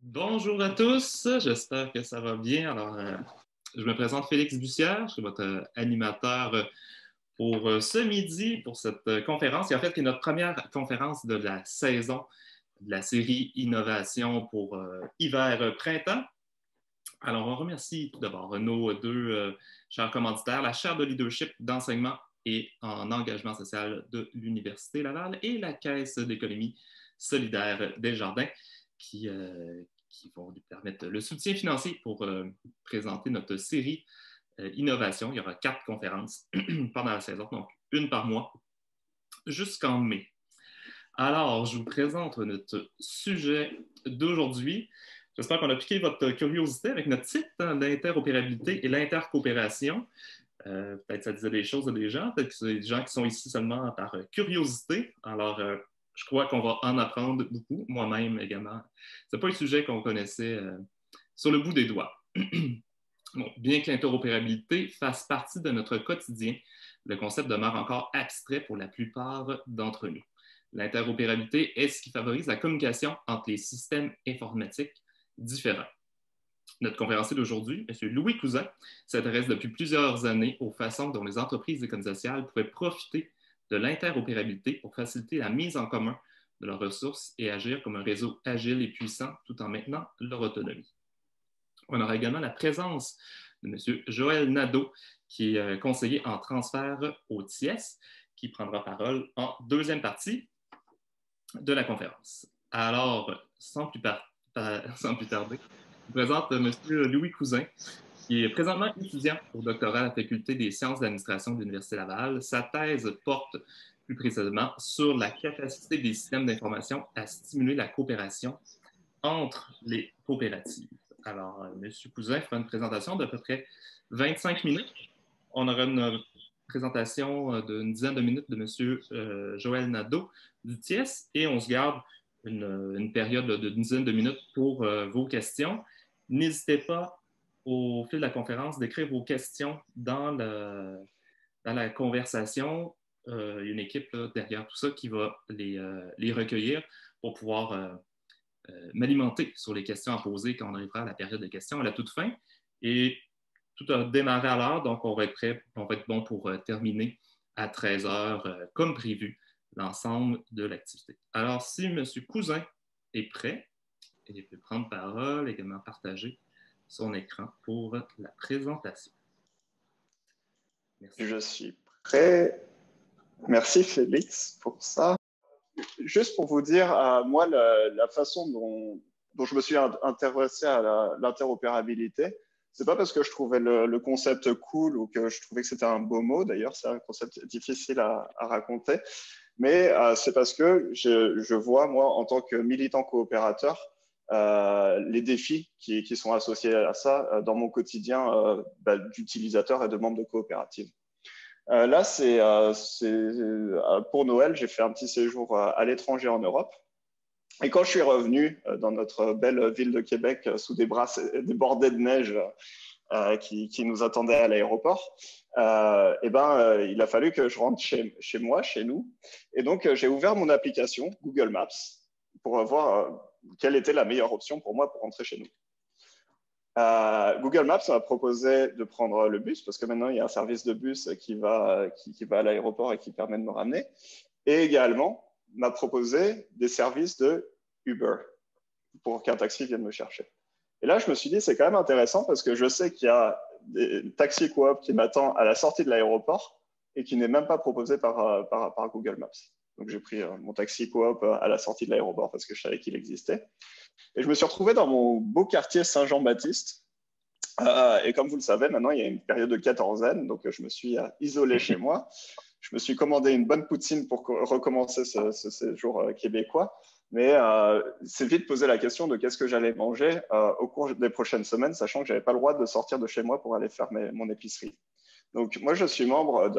Bonjour à tous, j'espère que ça va bien. Je me présente Félix Bussière, je suis votre animateur pour ce midi, pour cette conférence, qui est notre première conférence de la saison de la série Innovation pour hiver-printemps. Alors, on remercie tout d'abord nos deux chers commanditaires, la chaire de leadership d'enseignement et en engagement social de l'Université Laval et la Caisse d'économie solidaire Desjardins qui, qui vont nous permettre le soutien financier pour présenter notre série Innovation. Il y aura 4 conférences pendant la saison, donc une par mois jusqu'en mai. Alors, je vous présente notre sujet d'aujourd'hui. J'espère qu'on a piqué votre curiosité avec notre titre, hein, l'interopérabilité et l'intercoopération. Peut-être ça disait des choses à des gens, peut-être que c'est des gens qui sont ici seulement par curiosité. Alors, je crois qu'on va en apprendre beaucoup, moi-même également. Ce n'est pas un sujet qu'on connaissait sur le bout des doigts. Bon, bien que l'interopérabilité fasse partie de notre quotidien, le concept demeure encore abstrait pour la plupart d'entre nous. L'interopérabilité est ce qui favorise la communication entre les systèmes informatiques différents. Notre conférencier d'aujourd'hui, M. Louis Cousin, s'intéresse depuis plusieurs années aux façons dont les entreprises économiques sociales pourraient profiter de l'interopérabilité pour faciliter la mise en commun de leurs ressources et agir comme un réseau agile et puissant tout en maintenant leur autonomie. On aura également la présence de M. Joël Nadeau, qui est conseiller en transfert au TIES, qui prendra parole en deuxième partie de la conférence. Alors, sans plus tarder, je vous présente M. Louis Cousin, qui est présentement étudiant au doctorat à la Faculté des sciences de l'administration de l'Université Laval. Sa thèse porte plus précisément sur la capacité des systèmes d'information à stimuler la coopération entre les coopératives. Alors, M. Cousin fera une présentation d'à peu près 25 minutes. On aura une présentation d'une dizaine de minutes de M. Joël Nadeau du TIES et on se garde une période d'une dizaine de minutes pour vos questions. N'hésitez pas au fil de la conférence d'écrire vos questions dans la conversation. Il y a une équipe là, derrière tout ça qui va les recueillir pour pouvoir m'alimenter sur les questions à poser quand on arrivera à la période de questions à la toute fin. Et tout a démarré à l'heure, donc on va être prêt, on va être bon pour terminer à 13 h comme prévu l'ensemble de l'activité. Alors, si M. Cousin est prêt, il peut prendre parole, également partager son écran pour la présentation. Merci. Je suis prêt. Merci Félix pour ça. Juste pour vous dire, moi, la façon dont je me suis intéressé à l'interopérabilité, c'est pas parce que je trouvais le concept cool ou que je trouvais que c'était un beau mot. D'ailleurs, c'est un concept difficile à raconter. Mais c'est parce que je vois, moi, en tant que militant coopérateur, les défis qui sont associés à ça dans mon quotidien d'utilisateur et de membre de coopérative. Là, pour Noël, j'ai fait un petit séjour à l'étranger en Europe. Et quand je suis revenu dans notre belle ville de Québec sous des bordées de neige qui nous attendaient à l'aéroport, il a fallu que je rentre chez moi, chez nous. Et donc, j'ai ouvert mon application Google Maps pour voir quelle était la meilleure option pour moi pour rentrer chez nous. Google Maps m'a proposé de prendre le bus parce que maintenant il y a un service de bus qui va à l'aéroport et qui permet de me ramener. Et également m'a proposé des services de Uber pour qu'un taxi vienne me chercher. Et là, je me suis dit, c'est quand même intéressant parce que je sais qu'il y a des taxis coop qui m'attendent à la sortie de l'aéroport et qui n'est même pas proposé par Google Maps. Donc, j'ai pris mon taxi coop à la sortie de l'aéroport parce que je savais qu'il existait. Et je me suis retrouvé dans mon beau quartier Saint-Jean-Baptiste. Et comme vous le savez, maintenant, il y a une période de quatorzaine. Donc, je me suis isolé chez moi. Je me suis commandé une bonne poutine pour recommencer ce séjour québécois. Mais c'est vite posé la question de qu'est-ce que j'allais manger au cours des prochaines semaines, sachant que je n'avais pas le droit de sortir de chez moi pour aller faire mon épicerie. Donc, moi, je suis membre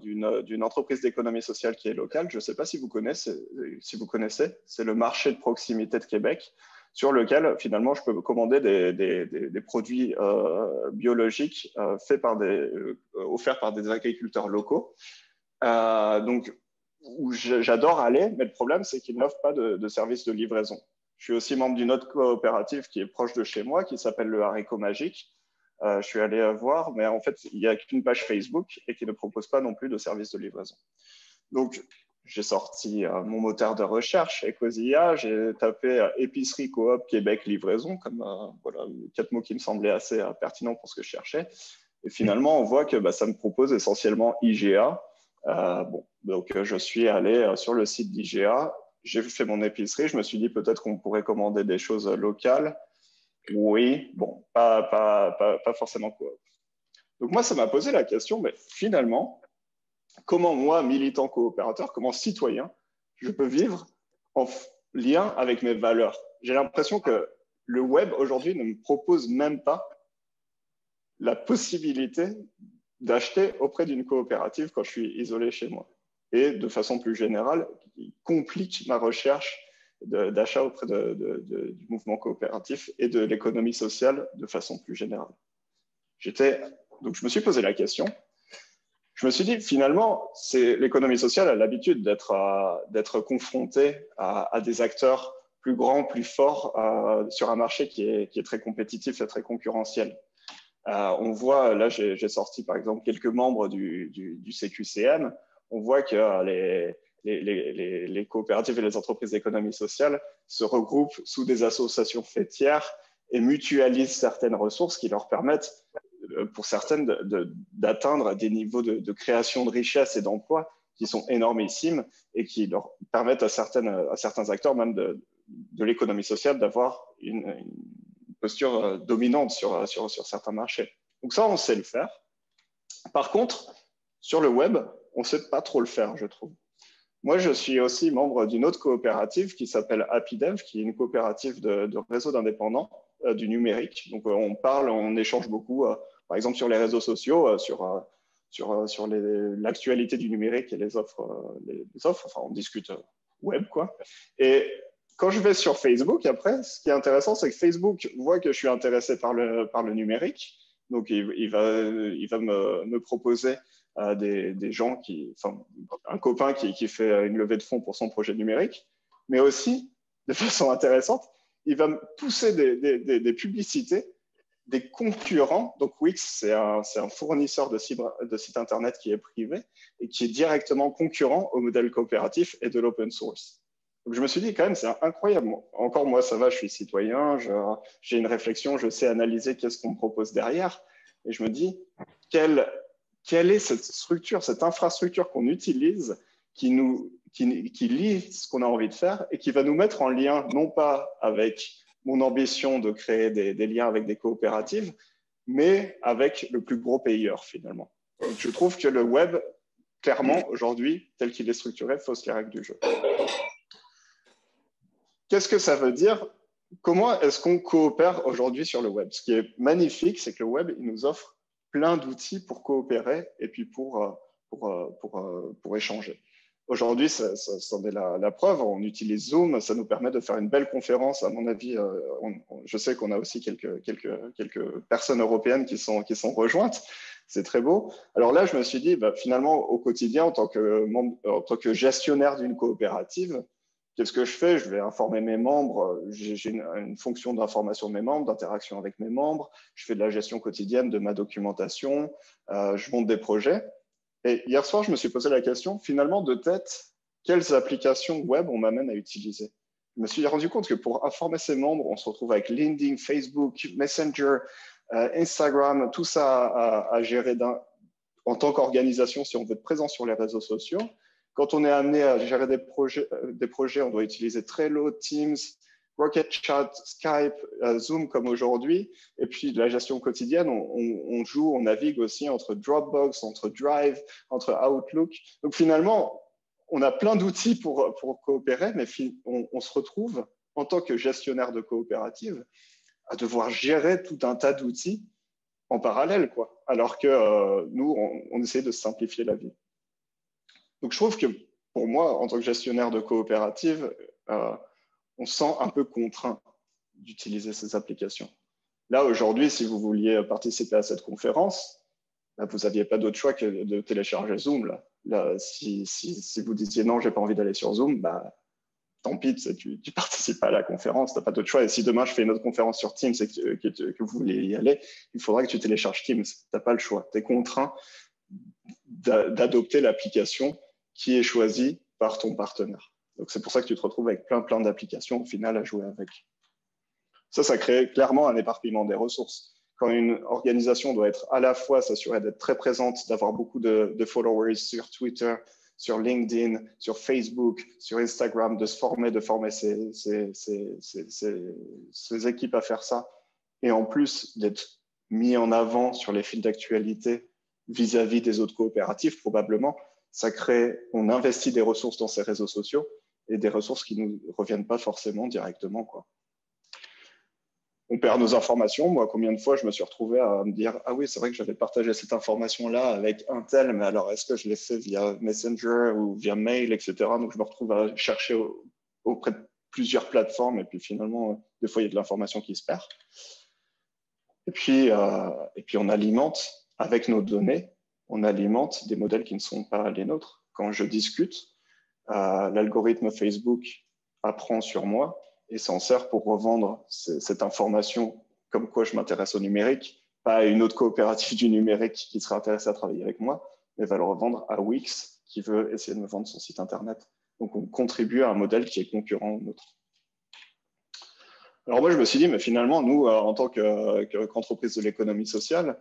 d'une entreprise d'économie sociale qui est locale. Je ne sais pas si vous connaissez, c'est le marché de proximité de Québec, sur lequel, finalement, je peux commander des produits biologiques offerts par des agriculteurs locaux. Donc, où j'adore aller, mais le problème, c'est qu'ils n'offrent pas de service de livraison. Je suis aussi membre d'une autre coopérative qui est proche de chez moi, qui s'appelle le Haricot Magique. Je suis allé voir, mais en fait, il n'y a qu'une page Facebook et qui ne propose pas non plus de service de livraison. Donc, j'ai sorti mon moteur de recherche, Ecosia, j'ai tapé épicerie coop Québec livraison, comme voilà, 4 mots qui me semblaient assez pertinents pour ce que je cherchais. Et finalement, on voit que ça me propose essentiellement IGA. Donc, je suis allé sur le site d'IGA, j'ai fait mon épicerie, je me suis dit peut-être qu'on pourrait commander des choses locales. Oui, bon, pas forcément coop. Donc moi, ça m'a posé la question, mais finalement, comment moi, militant coopérateur, comment citoyen, je peux vivre en lien avec mes valeurs? J'ai l'impression que le web aujourd'hui ne me propose même pas la possibilité d'acheter auprès d'une coopérative quand je suis isolé chez moi. Et de façon plus générale, il complique ma recherche d'achat auprès du mouvement coopératif et de l'économie sociale de façon plus générale. Donc je me suis posé la question. Je me suis dit, finalement, l'économie sociale a l'habitude d'être confrontée à des acteurs plus grands, plus forts sur un marché qui est très compétitif et très concurrentiel. On voit, là, j'ai sorti par exemple quelques membres du CQCM. On voit que les coopératives et les entreprises d'économie sociale se regroupent sous des associations faîtières et mutualisent certaines ressources qui leur permettent, pour certaines, d'atteindre des niveaux de création de richesse et d'emploi qui sont énormissimes et qui leur permettent à certains acteurs même de l'économie sociale d'avoir une posture dominante sur certains marchés. Donc ça, on sait le faire. Par contre, sur le web, on ne sait pas trop le faire, je trouve. Moi, je suis aussi membre d'une autre coopérative qui s'appelle HappyDev, qui est une coopérative de réseau d'indépendants du numérique. Donc, on échange beaucoup, par exemple, sur les réseaux sociaux, sur l'actualité du numérique et les offres. Enfin, on discute web, quoi. Et quand je vais sur Facebook, après, ce qui est intéressant, c'est que Facebook voit que je suis intéressé par le numérique. Donc, il va me proposer des gens un copain qui fait une levée de fonds pour son projet numérique, mais aussi, de façon intéressante, il va me pousser des publicités des concurrents. Donc, Wix, c'est un fournisseur de sites Internet qui est privé et qui est directement concurrent au modèle coopératif et de l'open source. Donc, je me suis dit, quand même, c'est incroyable. Encore, moi, ça va, je suis citoyen, j'ai une réflexion, je sais analyser qu'est-ce qu'on me propose derrière. Et je me dis, quelle est cette structure, cette infrastructure qu'on utilise qui lie ce qu'on a envie de faire et qui va nous mettre en lien, non pas avec mon ambition de créer des liens avec des coopératives, mais avec le plus gros payeur, finalement. Donc, je trouve que le web, clairement, aujourd'hui, tel qu'il est structuré, fausse les règles du jeu. Qu'est-ce que ça veut dire? Comment est-ce qu'on coopère aujourd'hui sur le web? Ce qui est magnifique, c'est que le web, il nous offre plein d'outils pour coopérer et puis pour échanger. Aujourd'hui, ça en est la preuve. On utilise Zoom, ça nous permet de faire une belle conférence. À mon avis, je sais qu'on a aussi quelques personnes européennes qui sont rejointes. C'est très beau. Alors là, je me suis dit, finalement, au quotidien, en tant que gestionnaire d'une coopérative, qu'est-ce que je fais? Je vais informer mes membres. J'ai une fonction d'information de mes membres, d'interaction avec mes membres. Je fais de la gestion quotidienne de ma documentation. Je monte des projets. Et hier soir, je me suis posé la question, finalement, de tête, quelles applications web on m'amène à utiliser? Je me suis rendu compte que pour informer ses membres, on se retrouve avec LinkedIn, Facebook, Messenger, Instagram, tout ça à gérer en tant qu'organisation si on veut être présent sur les réseaux sociaux. Quand on est amené à gérer des projets, on doit utiliser Trello, Teams, Rocket Chat, Skype, Zoom comme aujourd'hui. Et puis, de la gestion quotidienne, on navigue aussi entre Dropbox, entre Drive, entre Outlook. Donc, finalement, on a plein d'outils pour coopérer, mais on se retrouve, en tant que gestionnaire de coopérative, à devoir gérer tout un tas d'outils en parallèle, quoi. Alors que nous, on essaie de simplifier la vie. Donc, je trouve que pour moi, en tant que gestionnaire de coopérative, on se sent un peu contraint d'utiliser ces applications. Là, aujourd'hui, si vous vouliez participer à cette conférence, vous n'aviez pas d'autre choix que de télécharger Zoom. Là, si vous disiez non, je n'ai pas envie d'aller sur Zoom, tant pis, tu participes pas à la conférence, tu n'as pas d'autre choix. Et si demain je fais une autre conférence sur Teams et que vous voulez y aller, il faudra que tu télécharges Teams. Tu n'as pas le choix. Tu es contraint d'adopter l'application qui est choisie par ton partenaire. Donc c'est pour ça que tu te retrouves avec plein d'applications au final à jouer avec. Ça crée clairement un éparpillement des ressources. Quand une organisation doit être à la fois s'assurer d'être très présente, d'avoir beaucoup de followers sur Twitter, sur LinkedIn, sur Facebook, sur Instagram, de former ses équipes à faire ça, et en plus d'être mis en avant sur les fils d'actualité vis-à-vis des autres coopératives, probablement, on investit des ressources dans ces réseaux sociaux et des ressources qui ne nous reviennent pas forcément directement, quoi. On perd nos informations. Moi, combien de fois je me suis retrouvé à me dire « Ah oui, c'est vrai que j'avais partagé cette information-là avec un tel, mais alors est-ce que je l'ai fait via Messenger ou via mail, etc. » Donc, je me retrouve à chercher auprès de plusieurs plateformes et puis finalement, des fois, il y a de l'information qui se perd. Et puis, on alimente, avec nos données, on alimente des modèles qui ne sont pas les nôtres. Quand je discute, l'algorithme Facebook apprend sur moi et s'en sert pour revendre cette information comme quoi je m'intéresse au numérique, pas à une autre coopérative du numérique qui serait intéressée à travailler avec moi, mais va le revendre à Wix qui veut essayer de me vendre son site internet. Donc on contribue à un modèle qui est concurrent au nôtre. Alors moi je me suis dit, mais finalement, nous, en tant qu'entreprise de l'économie sociale,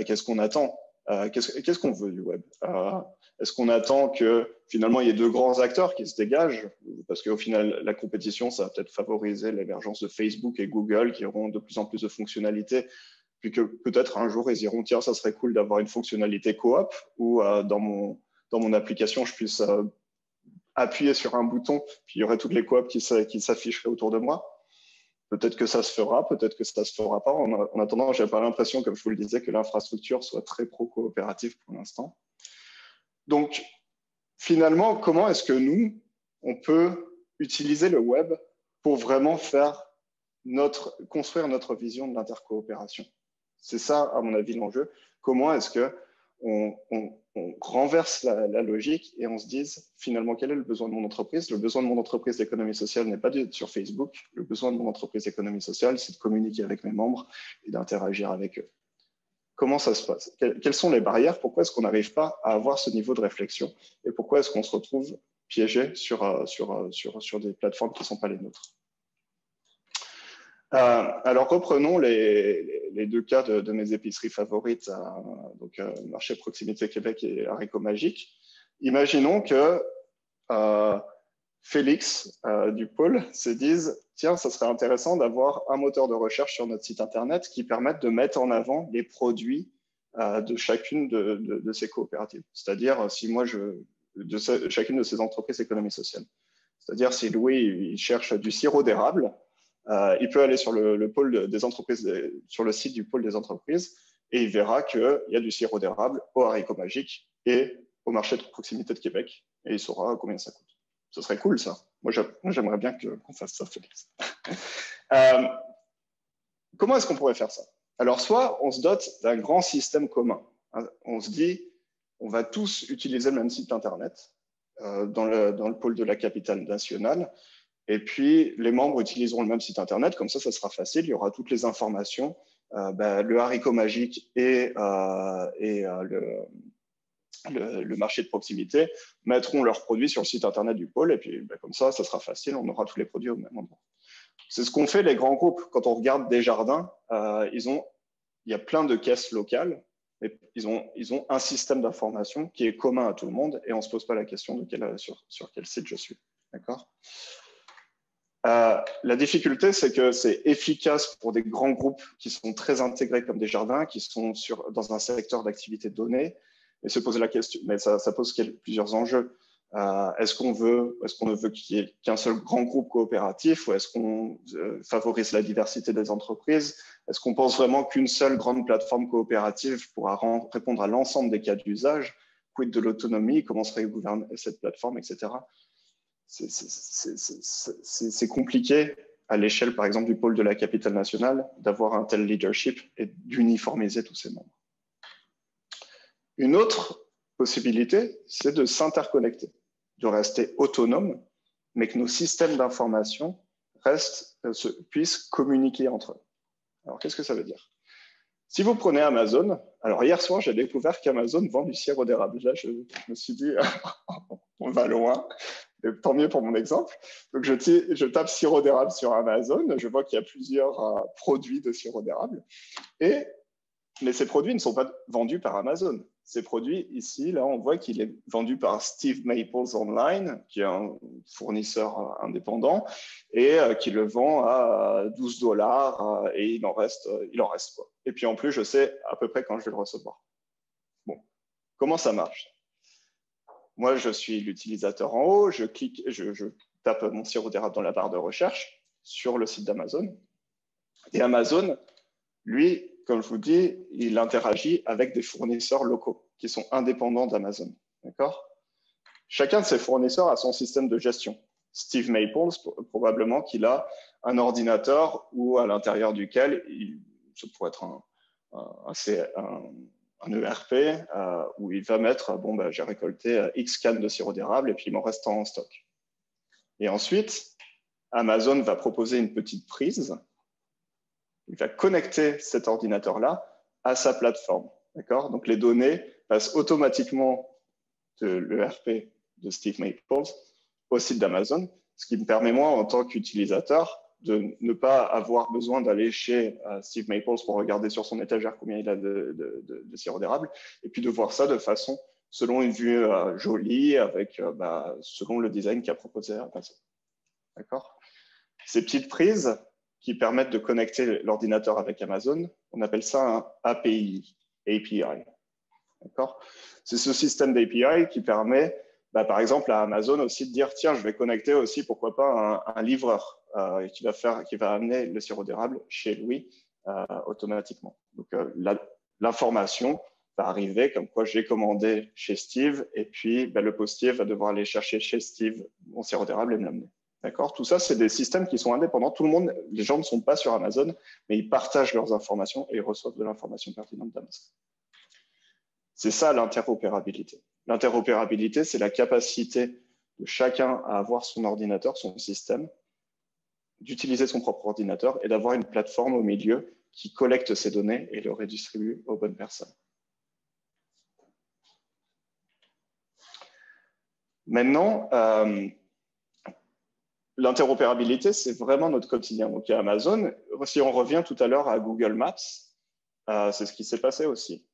qu'est-ce qu'on attend ? Qu'est-ce qu'on veut du web? Est-ce qu'on attend que finalement il y ait deux grands acteurs qui se dégagent? Parce qu'au final, la compétition, ça va peut-être favoriser l'émergence de Facebook et Google qui auront de plus en plus de fonctionnalités, puis que peut-être un jour ils diront tiens, ça serait cool d'avoir une fonctionnalité coop où dans mon application je puisse appuyer sur un bouton, puis il y aurait toutes les coops qui s'afficheraient autour de moi. Peut-être que ça se fera, peut-être que ça ne se fera pas. En attendant, je n'ai pas l'impression, comme je vous le disais, que l'infrastructure soit très pro-coopérative pour l'instant. Donc, finalement, comment est-ce que nous, on peut utiliser le web pour vraiment construire notre vision de l'intercoopération? C'est ça, à mon avis, l'enjeu. Comment est-ce qu'on renverse la logique et on se dise finalement quel est le besoin de mon entreprise? Le besoin de mon entreprise d'économie sociale n'est pas d'être sur Facebook. Le besoin de mon entreprise d'économie sociale, c'est de communiquer avec mes membres et d'interagir avec eux. Comment ça se passe? Quelles sont les barrières? Pourquoi est-ce qu'on n'arrive pas à avoir ce niveau de réflexion? Et pourquoi est-ce qu'on se retrouve piégé sur des plateformes qui ne sont pas les nôtres? Alors, reprenons les deux cas de mes épiceries favorites, donc Marché Proximité Québec et Haricots Magiques. Imaginons que Félix du pôle se dise « Tiens, ça serait intéressant d'avoir un moteur de recherche sur notre site Internet qui permette de mettre en avant les produits de chacune de ces coopératives. C'est-à-dire, si moi, chacune de ces entreprises d'économie sociale. C'est-à-dire, si Louis il cherche du sirop d'érable, il peut aller sur le pôle des entreprises, sur le site du pôle des entreprises, et il verra qu'il y a du sirop d'érable au haricot magique et au marché de proximité de Québec, et il saura combien ça coûte. Ce serait cool, ça. Moi, j'aimerais bien qu'on fasse ça, Félix. Comment est-ce qu'on pourrait faire ça? Alors, soit on se dote d'un grand système commun. On se dit, on va tous utiliser le même site Internet dans le pôle de la capitale nationale, et puis, les membres utiliseront le même site Internet. Comme ça sera facile. Il y aura toutes les informations. Le haricot magique et le marché de proximité mettront leurs produits sur le site Internet du pôle. Et puis, comme ça sera facile. On aura tous les produits au même endroit. C'est ce qu'ont fait les grands groupes. Quand on regarde Desjardins, il y a plein de caisses locales. Mais ils ont un système d'information qui est commun à tout le monde. Et on ne se pose pas la question sur quel site je suis. D'accord ? La difficulté, c'est que c'est efficace pour des grands groupes qui sont très intégrés comme Desjardins, qui sont dans un secteur d'activité donnée, et se poser la question, mais ça pose plusieurs enjeux. Est-ce qu'on ne veut qu'il y ait qu'un seul grand groupe coopératif, ou est-ce qu'on favorise la diversité des entreprises? Est-ce qu'on pense vraiment qu'une seule grande plateforme coopérative pourra répondre à l'ensemble des cas d'usage? Quid de l'autonomie? Comment serait gouvernée cette plateforme, etc. C'est compliqué à l'échelle, par exemple, du pôle de la capitale nationale, d'avoir un tel leadership et d'uniformiser tous ses membres. Une autre possibilité, c'est de s'interconnecter, de rester autonome, mais que nos systèmes d'information puissent communiquer entre eux. Alors, qu'est-ce que ça veut dire? Si vous prenez Amazon, alors hier soir, j'ai découvert qu'Amazon vend du sirop d'érable. Là, je me suis dit, on va loin. Et tant mieux pour mon exemple. Donc, je tape sirop d'érable sur Amazon. Je vois qu'il y a plusieurs produits de sirop d'érable. Mais ces produits ne sont pas vendus par Amazon. Ces produits, ici, là, on voit qu'il est vendu par Steve Maples Online, qui est un fournisseur indépendant, et qui le vend à 12 $, et il en reste quoi. Et puis en plus, je sais à peu près quand je vais le recevoir. Bon, comment ça marche? Moi, je suis l'utilisateur en haut, je tape mon sirop d'érable dans la barre de recherche sur le site d'Amazon. Et Amazon, lui, comme je vous dis, il interagit avec des fournisseurs locaux qui sont indépendants d'Amazon. D'accord? Chacun de ces fournisseurs a son système de gestion. Steve Maples, probablement qu'il a un ordinateur où à l'intérieur duquel, ça pourrait être un ERP, où il va mettre, bon, bah, j'ai récolté X cannes de sirop d'érable et puis il m'en reste en stock. Et ensuite, Amazon va proposer une petite prise. Il va connecter cet ordinateur-là à sa plateforme. D'accord? Donc, les données passent automatiquement de l'ERP de Steve Maples au site d'Amazon, ce qui me permet, moi, en tant qu'utilisateur, de ne pas avoir besoin d'aller chez Steve Maples pour regarder sur son étagère combien il a de sirop d'érable, et puis de voir ça de façon, selon une vue jolie, avec, selon le design qu'a proposé Amazon. D'accord? Ces petites prises qui permettent de connecter l'ordinateur avec Amazon, on appelle ça un API. D'accord? C'est ce système d'API qui permet, par exemple, à Amazon aussi de dire, tiens, je vais connecter aussi, pourquoi pas, un livreur qui va amener le sirop d'érable chez lui automatiquement. Donc, l'information va arriver comme quoi j'ai commandé chez Steve et puis le postier va devoir aller chercher chez Steve mon sirop d'érable et me l'amener. D'accord? Tout ça, c'est des systèmes qui sont indépendants. Tout le monde, les gens ne sont pas sur Amazon, mais ils partagent leurs informations et ils reçoivent de l'information pertinente d'Amazon. C'est ça l'interopérabilité. L'interopérabilité, c'est la capacité de chacun à avoir son ordinateur, son système, d'utiliser son propre ordinateur et d'avoir une plateforme au milieu qui collecte ces données et le redistribue aux bonnes personnes. Maintenant, l'interopérabilité, c'est vraiment notre quotidien. Donc, à Amazon, si on revient tout à l'heure à Google Maps, c'est ce qui s'est passé aussi.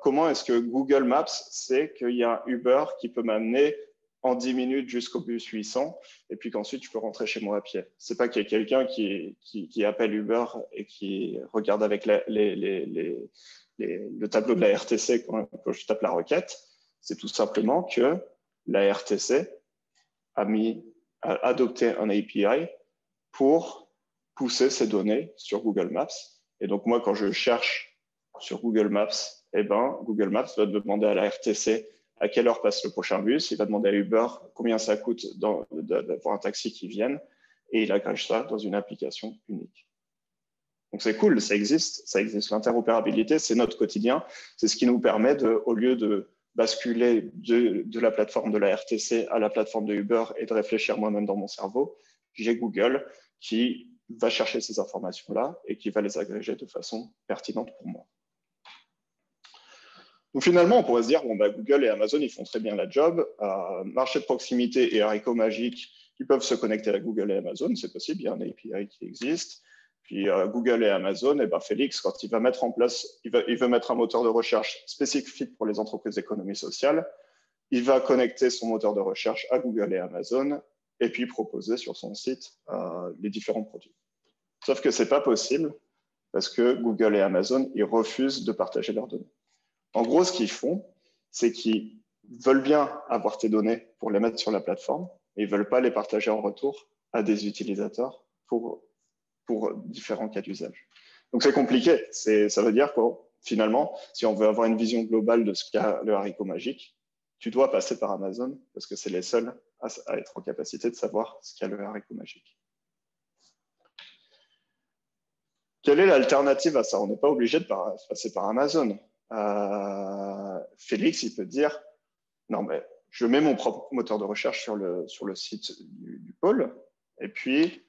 Comment est-ce que Google Maps sait qu'il y a un Uber qui peut m'amener en 10 minutes jusqu'au bus 800 et puis qu'ensuite je peux rentrer chez moi à pied? C'est pas qu'il y a quelqu'un qui appelle Uber et qui regarde avec le tableau de la RTC quand je tape la requête. C'est tout simplement que la RTC a adopté un API pour pousser ces données sur Google Maps. Et donc, moi, quand je cherche sur Google Maps, Google Maps va demander à la RTC à quelle heure passe le prochain bus. Il va demander à Uber combien ça coûte d'avoir un taxi qui vienne. Et il agrège ça dans une application unique. Donc, c'est cool, ça existe. L'interopérabilité, c'est notre quotidien. C'est ce qui nous permet, au lieu de basculer de la plateforme de la RTC à la plateforme de Uber et de réfléchir moi-même dans mon cerveau, j'ai Google qui va chercher ces informations-là et qui va les agréger de façon pertinente pour moi. Donc finalement, on pourrait se dire, Google et Amazon, ils font très bien la job. Marché de proximité et haricots magiques, ils peuvent se connecter à Google et Amazon, c'est possible, il y a un API qui existe. Puis Google et Amazon, Félix, quand il va mettre en place, il veut mettre un moteur de recherche spécifique pour les entreprises d'économie sociale, il va connecter son moteur de recherche à Google et Amazon et puis proposer sur son site les différents produits. Sauf que ce n'est pas possible parce que Google et Amazon, ils refusent de partager leurs données. En gros, ce qu'ils font, c'est qu'ils veulent bien avoir tes données pour les mettre sur la plateforme, mais ils ne veulent pas les partager en retour à des utilisateurs pour différents cas d'usage. Donc, c'est compliqué. Ça veut dire que finalement, si on veut avoir une vision globale de ce qu'a le haricot magique, tu dois passer par Amazon parce que c'est les seuls à être en capacité de savoir ce qu'a le haricot magique. Quelle est l'alternative à ça? On n'est pas obligé de passer par Amazon. Félix, il peut dire, non, mais je mets mon propre moteur de recherche sur le site du pôle, et puis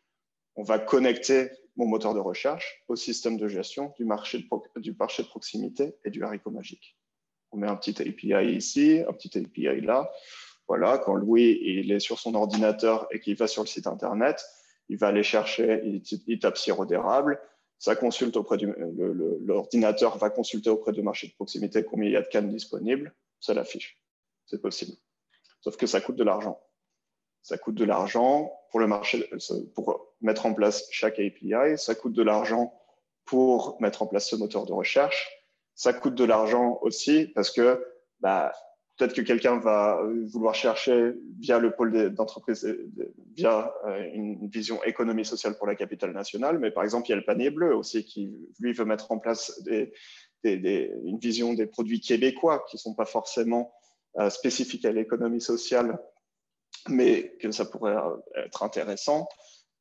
on va connecter mon moteur de recherche au système de gestion du marché de proximité et du haricot magique. On met un petit API ici, un petit API là. Voilà, quand Louis il est sur son ordinateur et qu'il va sur le site internet, il va aller chercher, il tape sirop d'érable, ça consulte auprès l'ordinateur va consulter auprès du marché de proximité combien il y a de cannes disponibles, ça l'affiche. C'est possible. Sauf que ça coûte de l'argent. Ça coûte de l'argent pour le marché, pour mettre en place chaque API, ça coûte de l'argent pour mettre en place ce moteur de recherche, ça coûte de l'argent aussi parce que peut-être que quelqu'un va vouloir chercher via le pôle d'entreprise, via une vision économie sociale pour la capitale nationale, mais par exemple, il y a le panier bleu aussi qui, lui, veut mettre en place une vision des produits québécois qui ne sont pas forcément spécifiques à l'économie sociale, mais que ça pourrait être intéressant.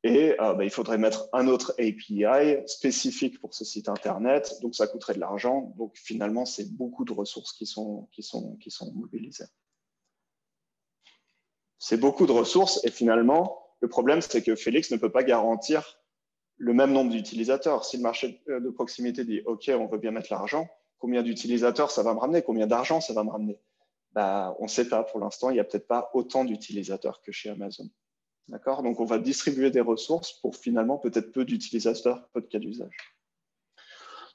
Et il faudrait mettre un autre API spécifique pour ce site Internet, donc ça coûterait de l'argent. Donc finalement, c'est beaucoup de ressources qui sont mobilisées. C'est beaucoup de ressources et finalement, le problème, c'est que Félix ne peut pas garantir le même nombre d'utilisateurs. Si le marché de proximité dit « OK, on veut bien mettre l'argent », combien d'utilisateurs ça va me ramener? Combien d'argent ça va me ramener? On ne sait pas pour l'instant, il n'y a peut-être pas autant d'utilisateurs que chez Amazon. D'accord? Donc, on va distribuer des ressources pour finalement peut-être peu d'utilisateurs, peu de cas d'usage.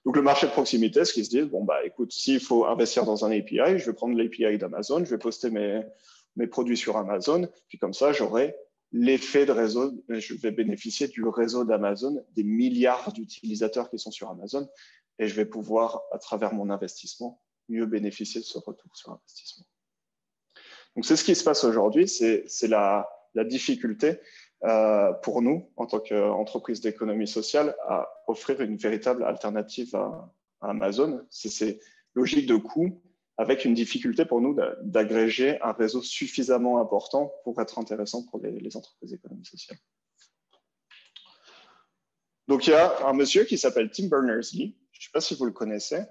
Donc, le marché de proximité, ce qu'ils se disent, écoute, s'il faut investir dans un API, je vais prendre l'API d'Amazon, je vais poster mes produits sur Amazon, puis comme ça, j'aurai l'effet de réseau, je vais bénéficier du réseau d'Amazon, des milliards d'utilisateurs qui sont sur Amazon, et je vais pouvoir, à travers mon investissement, mieux bénéficier de ce retour sur investissement. Donc, c'est ce qui se passe aujourd'hui, c'est la difficulté pour nous, en tant qu'entreprise d'économie sociale, à offrir une véritable alternative à Amazon. C'est ces logiques de coût avec une difficulté pour nous d'agréger un réseau suffisamment important pour être intéressant pour les entreprises d'économie sociale. Donc, il y a un monsieur qui s'appelle Tim Berners-Lee. Je ne sais pas si vous le connaissez.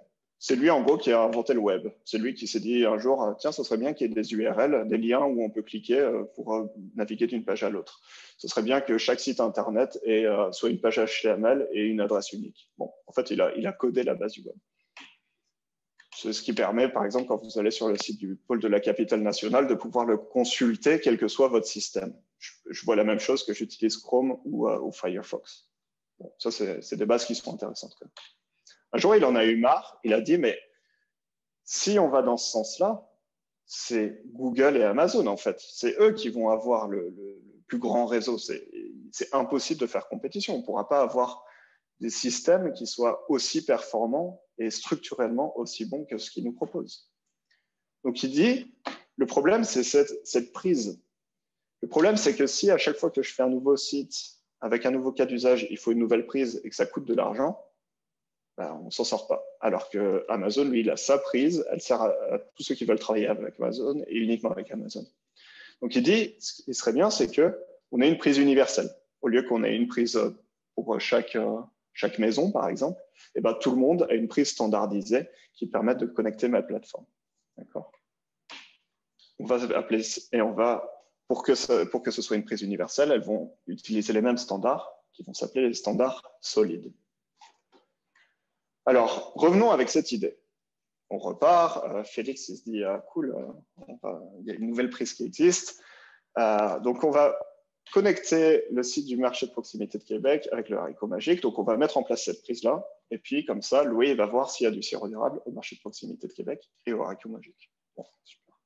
C'est lui, en gros, qui a inventé le web. C'est lui qui s'est dit un jour, tiens, ce serait bien qu'il y ait des URL, des liens où on peut cliquer pour naviguer d'une page à l'autre. Ce serait bien que chaque site Internet ait soit une page HTML et une adresse unique. Bon, en fait, il a codé la base du web. C'est ce qui permet, par exemple, quand vous allez sur le site du pôle de la capitale nationale, de pouvoir le consulter, quel que soit votre système. Je vois la même chose que j'utilise Chrome ou Firefox. Bon, ça, c'est des bases qui sont intéressantes, quand même. Un jour, il en a eu marre. Il a dit, mais si on va dans ce sens-là, c'est Google et Amazon, en fait. C'est eux qui vont avoir le plus grand réseau. C'est impossible de faire compétition. On ne pourra pas avoir des systèmes qui soient aussi performants et structurellement aussi bons que ce qu'ils nous proposent. Donc, il dit, le problème, c'est cette prise. Le problème, c'est que si à chaque fois que je fais un nouveau site avec un nouveau cas d'usage, il faut une nouvelle prise et que ça coûte de l'argent, on ne s'en sort pas. Alors que Amazon, lui, il a sa prise, elle sert à tous ceux qui veulent travailler avec Amazon et uniquement avec Amazon. Donc, il dit, ce qui serait bien, c'est qu'on ait une prise universelle. Au lieu qu'on ait une prise pour chaque maison, par exemple, et tout le monde a une prise standardisée qui permet de connecter ma plateforme. D'accord? On va appeler, et on va, pour que ce soit une prise universelle, elles vont utiliser les mêmes standards qui vont s'appeler les standards solides. Alors, revenons avec cette idée. On repart, Félix il se dit cool, il y a une nouvelle prise qui existe. Donc, on va connecter le site du marché de proximité de Québec avec le haricot magique. Donc, on va mettre en place cette prise-là. Et puis, comme ça, Louis va voir s'il y a du sirop d'érable au marché de proximité de Québec et au haricot magique. Bon, super.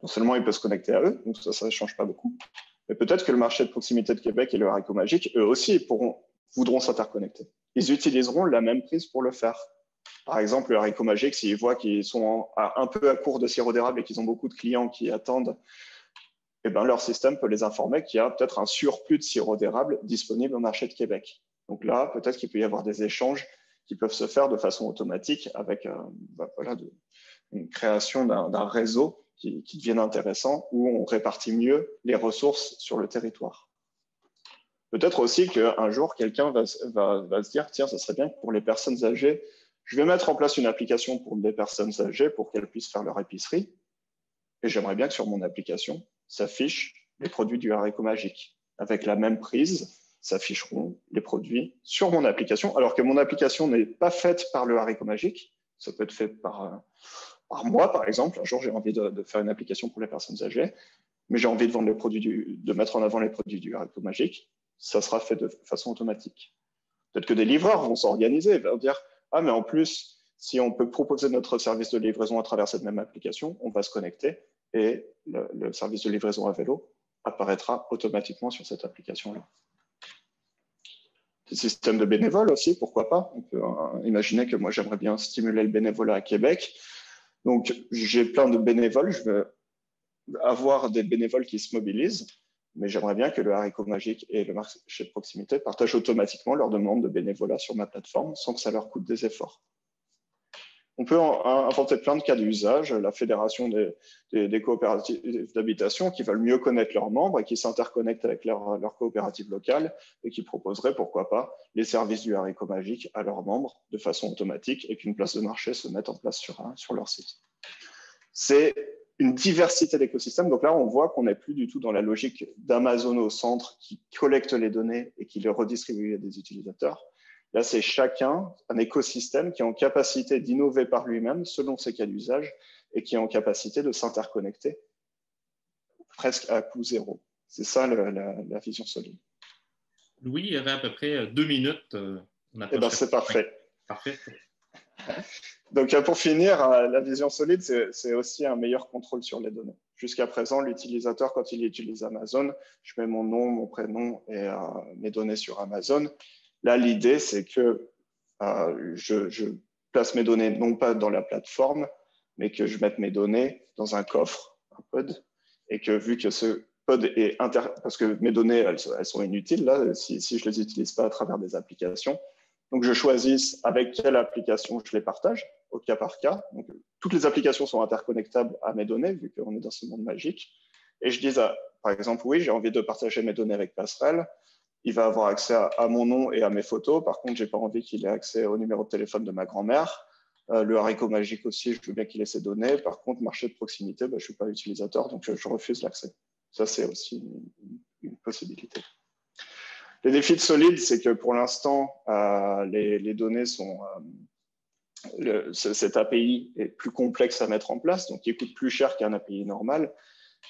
Non seulement il peut se connecter à eux, donc ça ne change pas beaucoup. Mais peut-être que le marché de proximité de Québec et le haricot magique, eux aussi, voudront s'interconnecter. Ils utiliseront la même prise pour le faire. Par exemple, le haricot magique, s'ils voient qu'ils sont un peu à court de sirop d'érable et qu'ils ont beaucoup de clients qui attendent, leur système peut les informer qu'il y a peut-être un surplus de sirop d'érable disponible au marché de Québec. Donc là, peut-être qu'il peut y avoir des échanges qui peuvent se faire de façon automatique avec une création d'un réseau qui devienne intéressant où on répartit mieux les ressources sur le territoire. Peut-être aussi qu'un jour, quelqu'un va se dire, tiens, ça serait bien que pour les personnes âgées, je vais mettre en place une application pour des personnes âgées pour qu'elles puissent faire leur épicerie. et j'aimerais bien que sur mon application s'affichent les produits du haricot magique. Avec la même prise, s'afficheront les produits sur mon application, alors que mon application n'est pas faite par le haricot magique. Ça peut être fait par moi, par exemple. Un jour, j'ai envie de faire une application pour les personnes âgées, mais j'ai envie de vendre les produits de mettre en avant les produits du haricot magique. Ça sera fait de façon automatique. Peut-être que des livreurs vont s'organiser et vont dire « Ah, mais en plus, si on peut proposer notre service de livraison à travers cette même application, on va se connecter et le service de livraison à vélo apparaîtra automatiquement sur cette application-là. » Des systèmes de bénévoles aussi, pourquoi pas. On peut imaginer que moi, j'aimerais bien stimuler le bénévolat à Québec. Donc, j'ai plein de bénévoles. Je veux avoir des bénévoles qui se mobilisent, mais j'aimerais bien que le haricot magique et le marché de proximité partagent automatiquement leur demande de bénévolat sur ma plateforme sans que ça leur coûte des efforts. On peut inventer plein de cas d'usage. La fédération des coopératives d'habitation qui veulent mieux connaître leurs membres et qui s'interconnectent avec leur coopérative locale et qui proposeraient, pourquoi pas, les services du haricot magique à leurs membres de façon automatique et qu'une place de marché se mette en place sur leur site. C'est une diversité d'écosystèmes. Donc là, on voit qu'on n'est plus du tout dans la logique d'Amazon au centre qui collecte les données et qui les redistribue à des utilisateurs. Là, c'est chacun un écosystème qui est en capacité d'innover par lui-même selon ses cas d'usage et qui est en capacité de s'interconnecter presque à coût zéro. C'est ça la vision solide. Louis, il y aurait à peu près 2 minutes. Eh bien, c'est parfait. Parfait. Donc, pour finir, la vision solide, c'est aussi un meilleur contrôle sur les données. Jusqu'à présent, l'utilisateur, quand il utilise Amazon, je mets mon nom, mon prénom et mes données sur Amazon. Là, l'idée, c'est que je place mes données non pas dans la plateforme, mais que je mette mes données dans un coffre, un pod, et que vu que ce pod est parce que mes données, elles sont inutiles là, si je les utilise pas à travers des applications. Donc, je choisisse avec quelle application je les partage, au cas par cas. Donc, toutes les applications sont interconnectables à mes données, vu qu'on est dans ce monde magique. Et je dis, par exemple, oui, j'ai envie de partager mes données avec Passerelle. Il va avoir accès à mon nom et à mes photos. Par contre, je n'ai pas envie qu'il ait accès au numéro de téléphone de ma grand-mère. Le haricot magique aussi, je veux bien qu'il ait ses données. Par contre, marché de proximité, je ne suis pas utilisateur, donc je refuse l'accès. Ça, c'est aussi une possibilité. Les défis de Solid, c'est que pour l'instant, les données sont... cette API est plus complexe à mettre en place, donc il coûte plus cher qu'un API normal,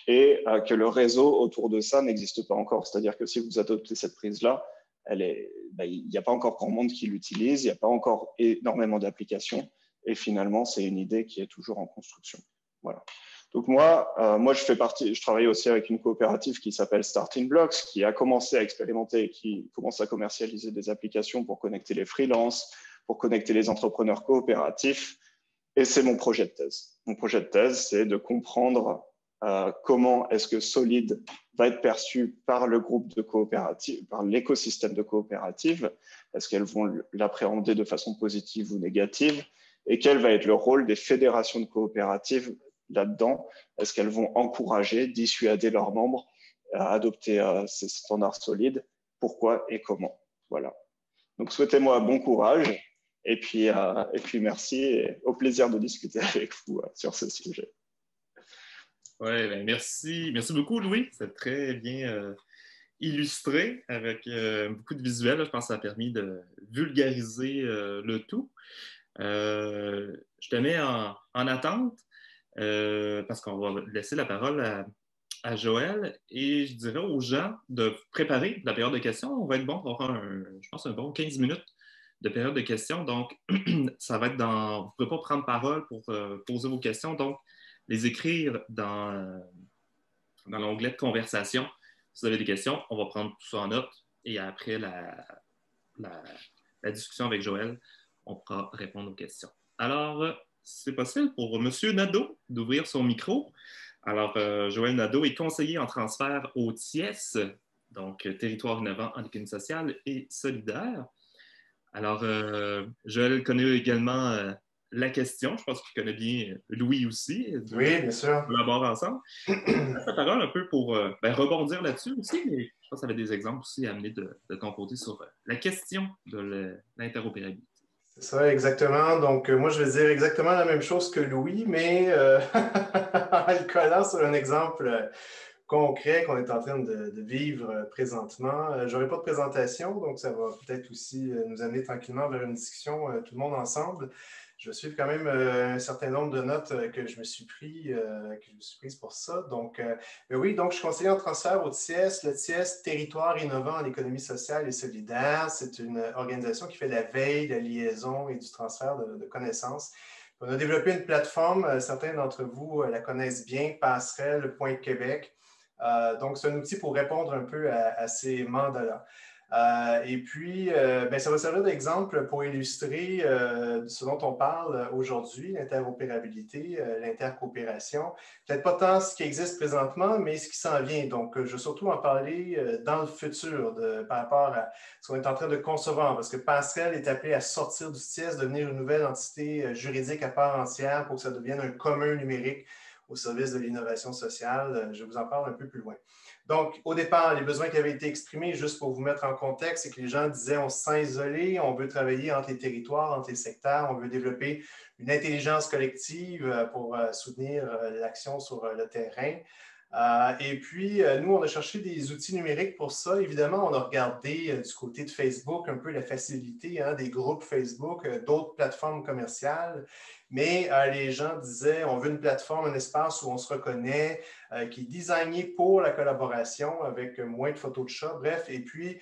et que le réseau autour de ça n'existe pas encore. C'est-à-dire que si vous adoptez cette prise-là, il n'y a pas encore grand monde qui l'utilise, il n'y a pas encore énormément d'applications, et finalement, c'est une idée qui est toujours en construction. Voilà. Donc moi, je travaille aussi avec une coopérative qui s'appelle Starting Blocks, qui a commencé à expérimenter et qui commence à commercialiser des applications pour connecter les freelances, pour connecter les entrepreneurs coopératifs. Et c'est mon projet de thèse. Mon projet de thèse, c'est de comprendre comment est-ce que Solid va être perçu par le groupe de coopératives, par l'écosystème de coopératives. Est-ce qu'elles vont l'appréhender de façon positive ou négative? Et quel va être le rôle des fédérations de coopératives là-dedans? Est-ce qu'elles vont encourager, dissuader leurs membres à adopter ces standards solides? Pourquoi et comment? Voilà. Donc, souhaitez-moi bon courage et puis merci et au plaisir de discuter avec vous sur ce sujet. Oui, merci. Merci beaucoup, Louis. C'est très bien illustré avec beaucoup de visuels. Je pense que ça a permis de vulgariser le tout. Je te mets en attente. Parce qu'on va laisser la parole à Joël et je dirais aux gens de préparer la période de questions. On va être bon pour avoir, je pense, un bon 15 minutes de période de questions. Donc, ça va être dans... Vous ne pouvez pas prendre parole pour poser vos questions, donc les écrire dans l'onglet de conversation. Si vous avez des questions, on va prendre tout ça en note et après la discussion avec Joël, on pourra répondre aux questions. Alors, c'est possible pour M. Nadeau d'ouvrir son micro. Alors, Joël Nadeau est conseiller en transfert au TIES, donc Territoire innovant en économie sociale et solidaire. Alors, Joël connaît également la question. Je pense qu'il connaît bien Louis aussi. Oui, bien sûr. On collabore ensemble. Ça parle un peu pour rebondir là-dessus aussi, mais je pense que ça avait des exemples aussi à amener de ton côté sur la question de l'interopérabilité. C'est ça, exactement. Donc, moi, je vais dire exactement la même chose que Louis, mais en le collant sur un exemple concret qu'on est en train de vivre présentement. Je n'aurai pas de présentation, donc ça va peut-être aussi nous amener tranquillement vers une discussion, tout le monde ensemble. Je vais suivre quand même un certain nombre de notes que je me suis prises pour ça. Donc, oui, donc je suis conseiller en transfert au TIES. Le TIES, Territoire innovant en économie sociale et solidaire, c'est une organisation qui fait la veille, la liaison et du transfert de connaissances. On a développé une plateforme, certains d'entre vous la connaissent bien, Passerelle.Québec. Donc, c'est un outil pour répondre un peu à ces mandats-là. Et puis, ça va servir d'exemple pour illustrer ce dont on parle aujourd'hui, l'interopérabilité, l'intercoopération. Peut-être pas tant ce qui existe présentement, mais ce qui s'en vient. Donc, je vais surtout en parler dans le futur par rapport à ce qu'on est en train de concevoir, parce que Passerelle est appelé à sortir du TIES, devenir une nouvelle entité juridique à part entière pour que ça devienne un commun numérique au service de l'innovation sociale. Je vous en parle un peu plus loin. Donc, au départ, les besoins qui avaient été exprimés, juste pour vous mettre en contexte, c'est que les gens disaient on se sent isolé, on veut travailler entre les territoires, entre les secteurs, on veut développer une intelligence collective pour soutenir l'action sur le terrain. Et puis, nous, on a cherché des outils numériques pour ça. Évidemment, on a regardé du côté de Facebook un peu la facilité des groupes Facebook, d'autres plateformes commerciales. Mais les gens disaient, on veut une plateforme, un espace où on se reconnaît, qui est designé pour la collaboration avec moins de photos de chat, bref, et puis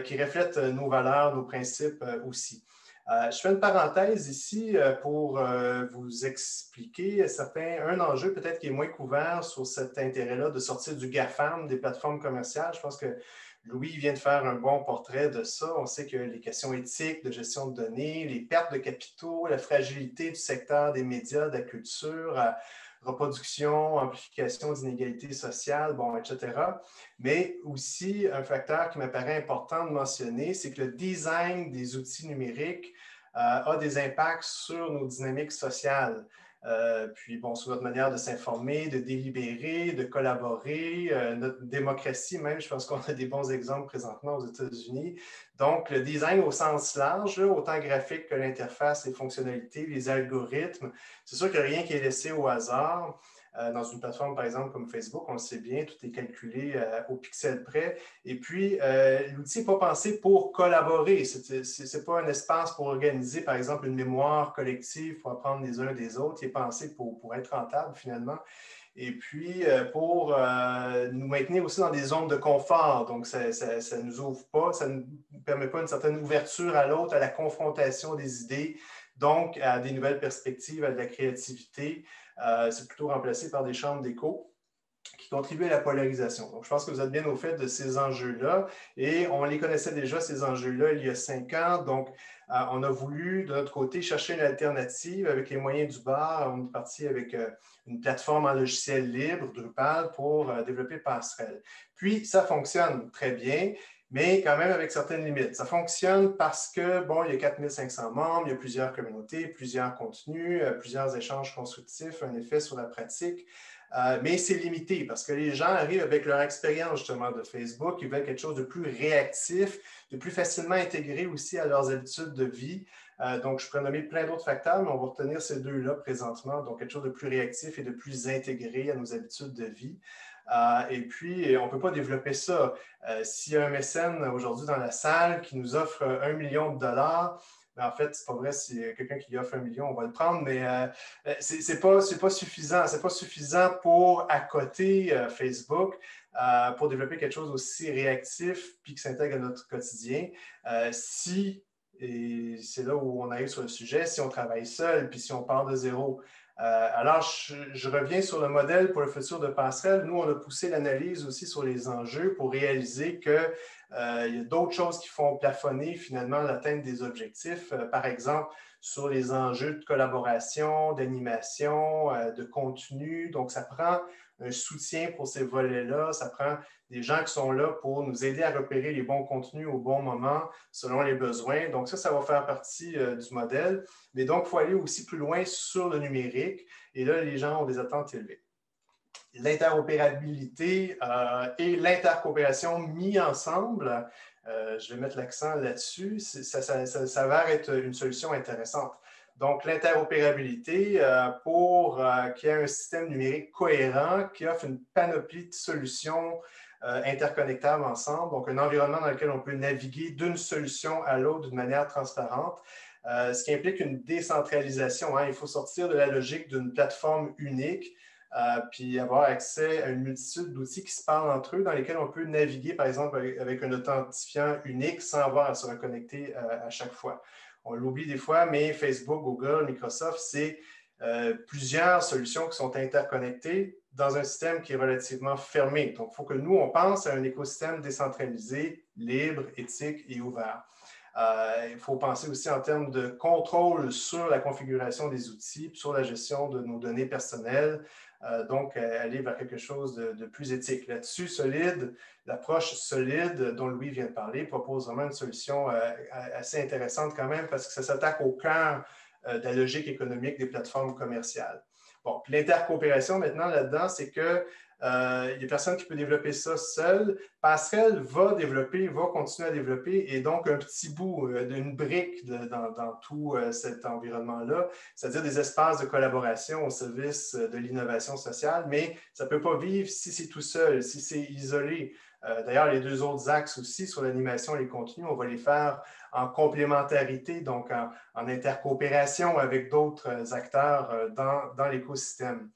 qui reflète nos valeurs, nos principes aussi. Je fais une parenthèse ici pour vous expliquer un enjeu peut-être qui est moins couvert sur cet intérêt-là de sortir du GAFAM, des plateformes commerciales. Je pense que Louis vient de faire un bon portrait de ça. On sait que les questions éthiques, de gestion de données, les pertes de capitaux, la fragilité du secteur des médias, de la culture, reproduction, amplification d'inégalités sociales, bon, etc. Mais aussi, un facteur qui m'apparaît important de mentionner, c'est que le design des outils numériques a des impacts sur nos dynamiques sociales. Puis, bon, sur notre manière de s'informer, de délibérer, de collaborer, notre démocratie même, je pense qu'on a des bons exemples présentement aux États-Unis. Donc, le design au sens large, autant graphique que l'interface, les fonctionnalités, les algorithmes, c'est sûr qu'il n'y a rien qui est laissé au hasard. Dans une plateforme, par exemple, comme Facebook, on le sait bien, tout est calculé au pixel près. Et puis, l'outil n'est pas pensé pour collaborer. Ce n'est pas un espace pour organiser, par exemple, une mémoire collective pour apprendre les uns des autres. Il est pensé pour être rentable, finalement. Et puis, pour nous maintenir aussi dans des zones de confort. Donc, ça ne nous ouvre pas, ça ne nous permet pas une certaine ouverture à l'autre, à la confrontation des idées, donc à des nouvelles perspectives, à de la créativité. C'est plutôt remplacé par des chambres d'écho qui contribuent à la polarisation. Donc, je pense que vous êtes bien au fait de ces enjeux-là et on les connaissait déjà, ces enjeux-là, il y a 5 ans. Donc, on a voulu, de notre côté, chercher une alternative avec les moyens du bord. On est parti avec une plateforme en logiciel libre, Drupal, pour développer Passerelle. Puis, ça fonctionne très bien, mais quand même avec certaines limites. Ça fonctionne parce que, bon, il y a 4500 membres, il y a plusieurs communautés, plusieurs contenus, plusieurs échanges constructifs, un effet sur la pratique. Mais c'est limité parce que les gens arrivent avec leur expérience justement de Facebook, ils veulent quelque chose de plus réactif, de plus facilement intégré aussi à leurs habitudes de vie. Donc, je pourrais nommer plein d'autres facteurs, mais on va retenir ces deux-là présentement. Donc, quelque chose de plus réactif et de plus intégré à nos habitudes de vie. Et puis, on ne peut pas développer ça. S'il y a un mécène aujourd'hui dans la salle qui nous offre 1 million de dollars, mais en fait, c'est pas vrai, si quelqu'un qui lui offre 1 million, on va le prendre, mais c'est pas suffisant. C'est pas suffisant pour accoter Facebook, pour développer quelque chose aussi réactif puis qui s'intègre à notre quotidien. Et c'est là où on arrive sur le sujet, si on travaille seul puis si on part de zéro. Alors, je reviens sur le modèle pour le futur de Passerelle. Nous, on a poussé l'analyse aussi sur les enjeux pour réaliser qu'il y a d'autres choses qui font plafonner finalement l'atteinte des objectifs. Par exemple, sur les enjeux de collaboration, d'animation, de contenu. Donc, ça prend un soutien pour ces volets-là. Ça prend des gens qui sont là pour nous aider à repérer les bons contenus au bon moment selon les besoins. Donc, ça va faire partie du modèle. Mais donc, il faut aller aussi plus loin sur le numérique. Et là, les gens ont des attentes élevées. l'interopérabilité et l'intercoopération mis ensemble, je vais mettre l'accent là-dessus, ça s'avère être une solution intéressante. Donc, l'interopérabilité pour qu'il y ait un système numérique cohérent qui offre une panoplie de solutions interconnectables ensemble, donc un environnement dans lequel on peut naviguer d'une solution à l'autre d'une manière transparente, ce qui implique une décentralisation. Hein. Il faut sortir de la logique d'une plateforme unique, puis avoir accès à une multitude d'outils qui se parlent entre eux, dans lesquels on peut naviguer, par exemple, avec un authentifiant unique sans avoir à se reconnecter à chaque fois. On l'oublie des fois, mais Facebook, Google, Microsoft, c'est plusieurs solutions qui sont interconnectées dans un système qui est relativement fermé. Donc, il faut que nous, on pense à un écosystème décentralisé, libre, éthique et ouvert. Il faut penser aussi en termes de contrôle sur la configuration des outils, sur la gestion de nos données personnelles, donc aller vers quelque chose de plus éthique. Là-dessus, Solide, l'approche Solide dont Louis vient de parler, propose vraiment une solution assez intéressante quand même parce que ça s'attaque au cœur de la logique économique des plateformes commerciales. Bon, puis l'intercoopération maintenant là-dedans, c'est que il y a des personnes qui peuvent développer ça seul. Passerelle va développer, va continuer à développer, et donc un petit bout d'une brique dans tout cet environnement-là, c'est-à-dire des espaces de collaboration au service de l'innovation sociale, mais ça ne peut pas vivre si c'est tout seul, si c'est isolé. D'ailleurs, les deux autres axes aussi sur l'animation et les contenus, on va les faire en complémentarité, donc en intercoopération avec d'autres acteurs dans l'écosystème.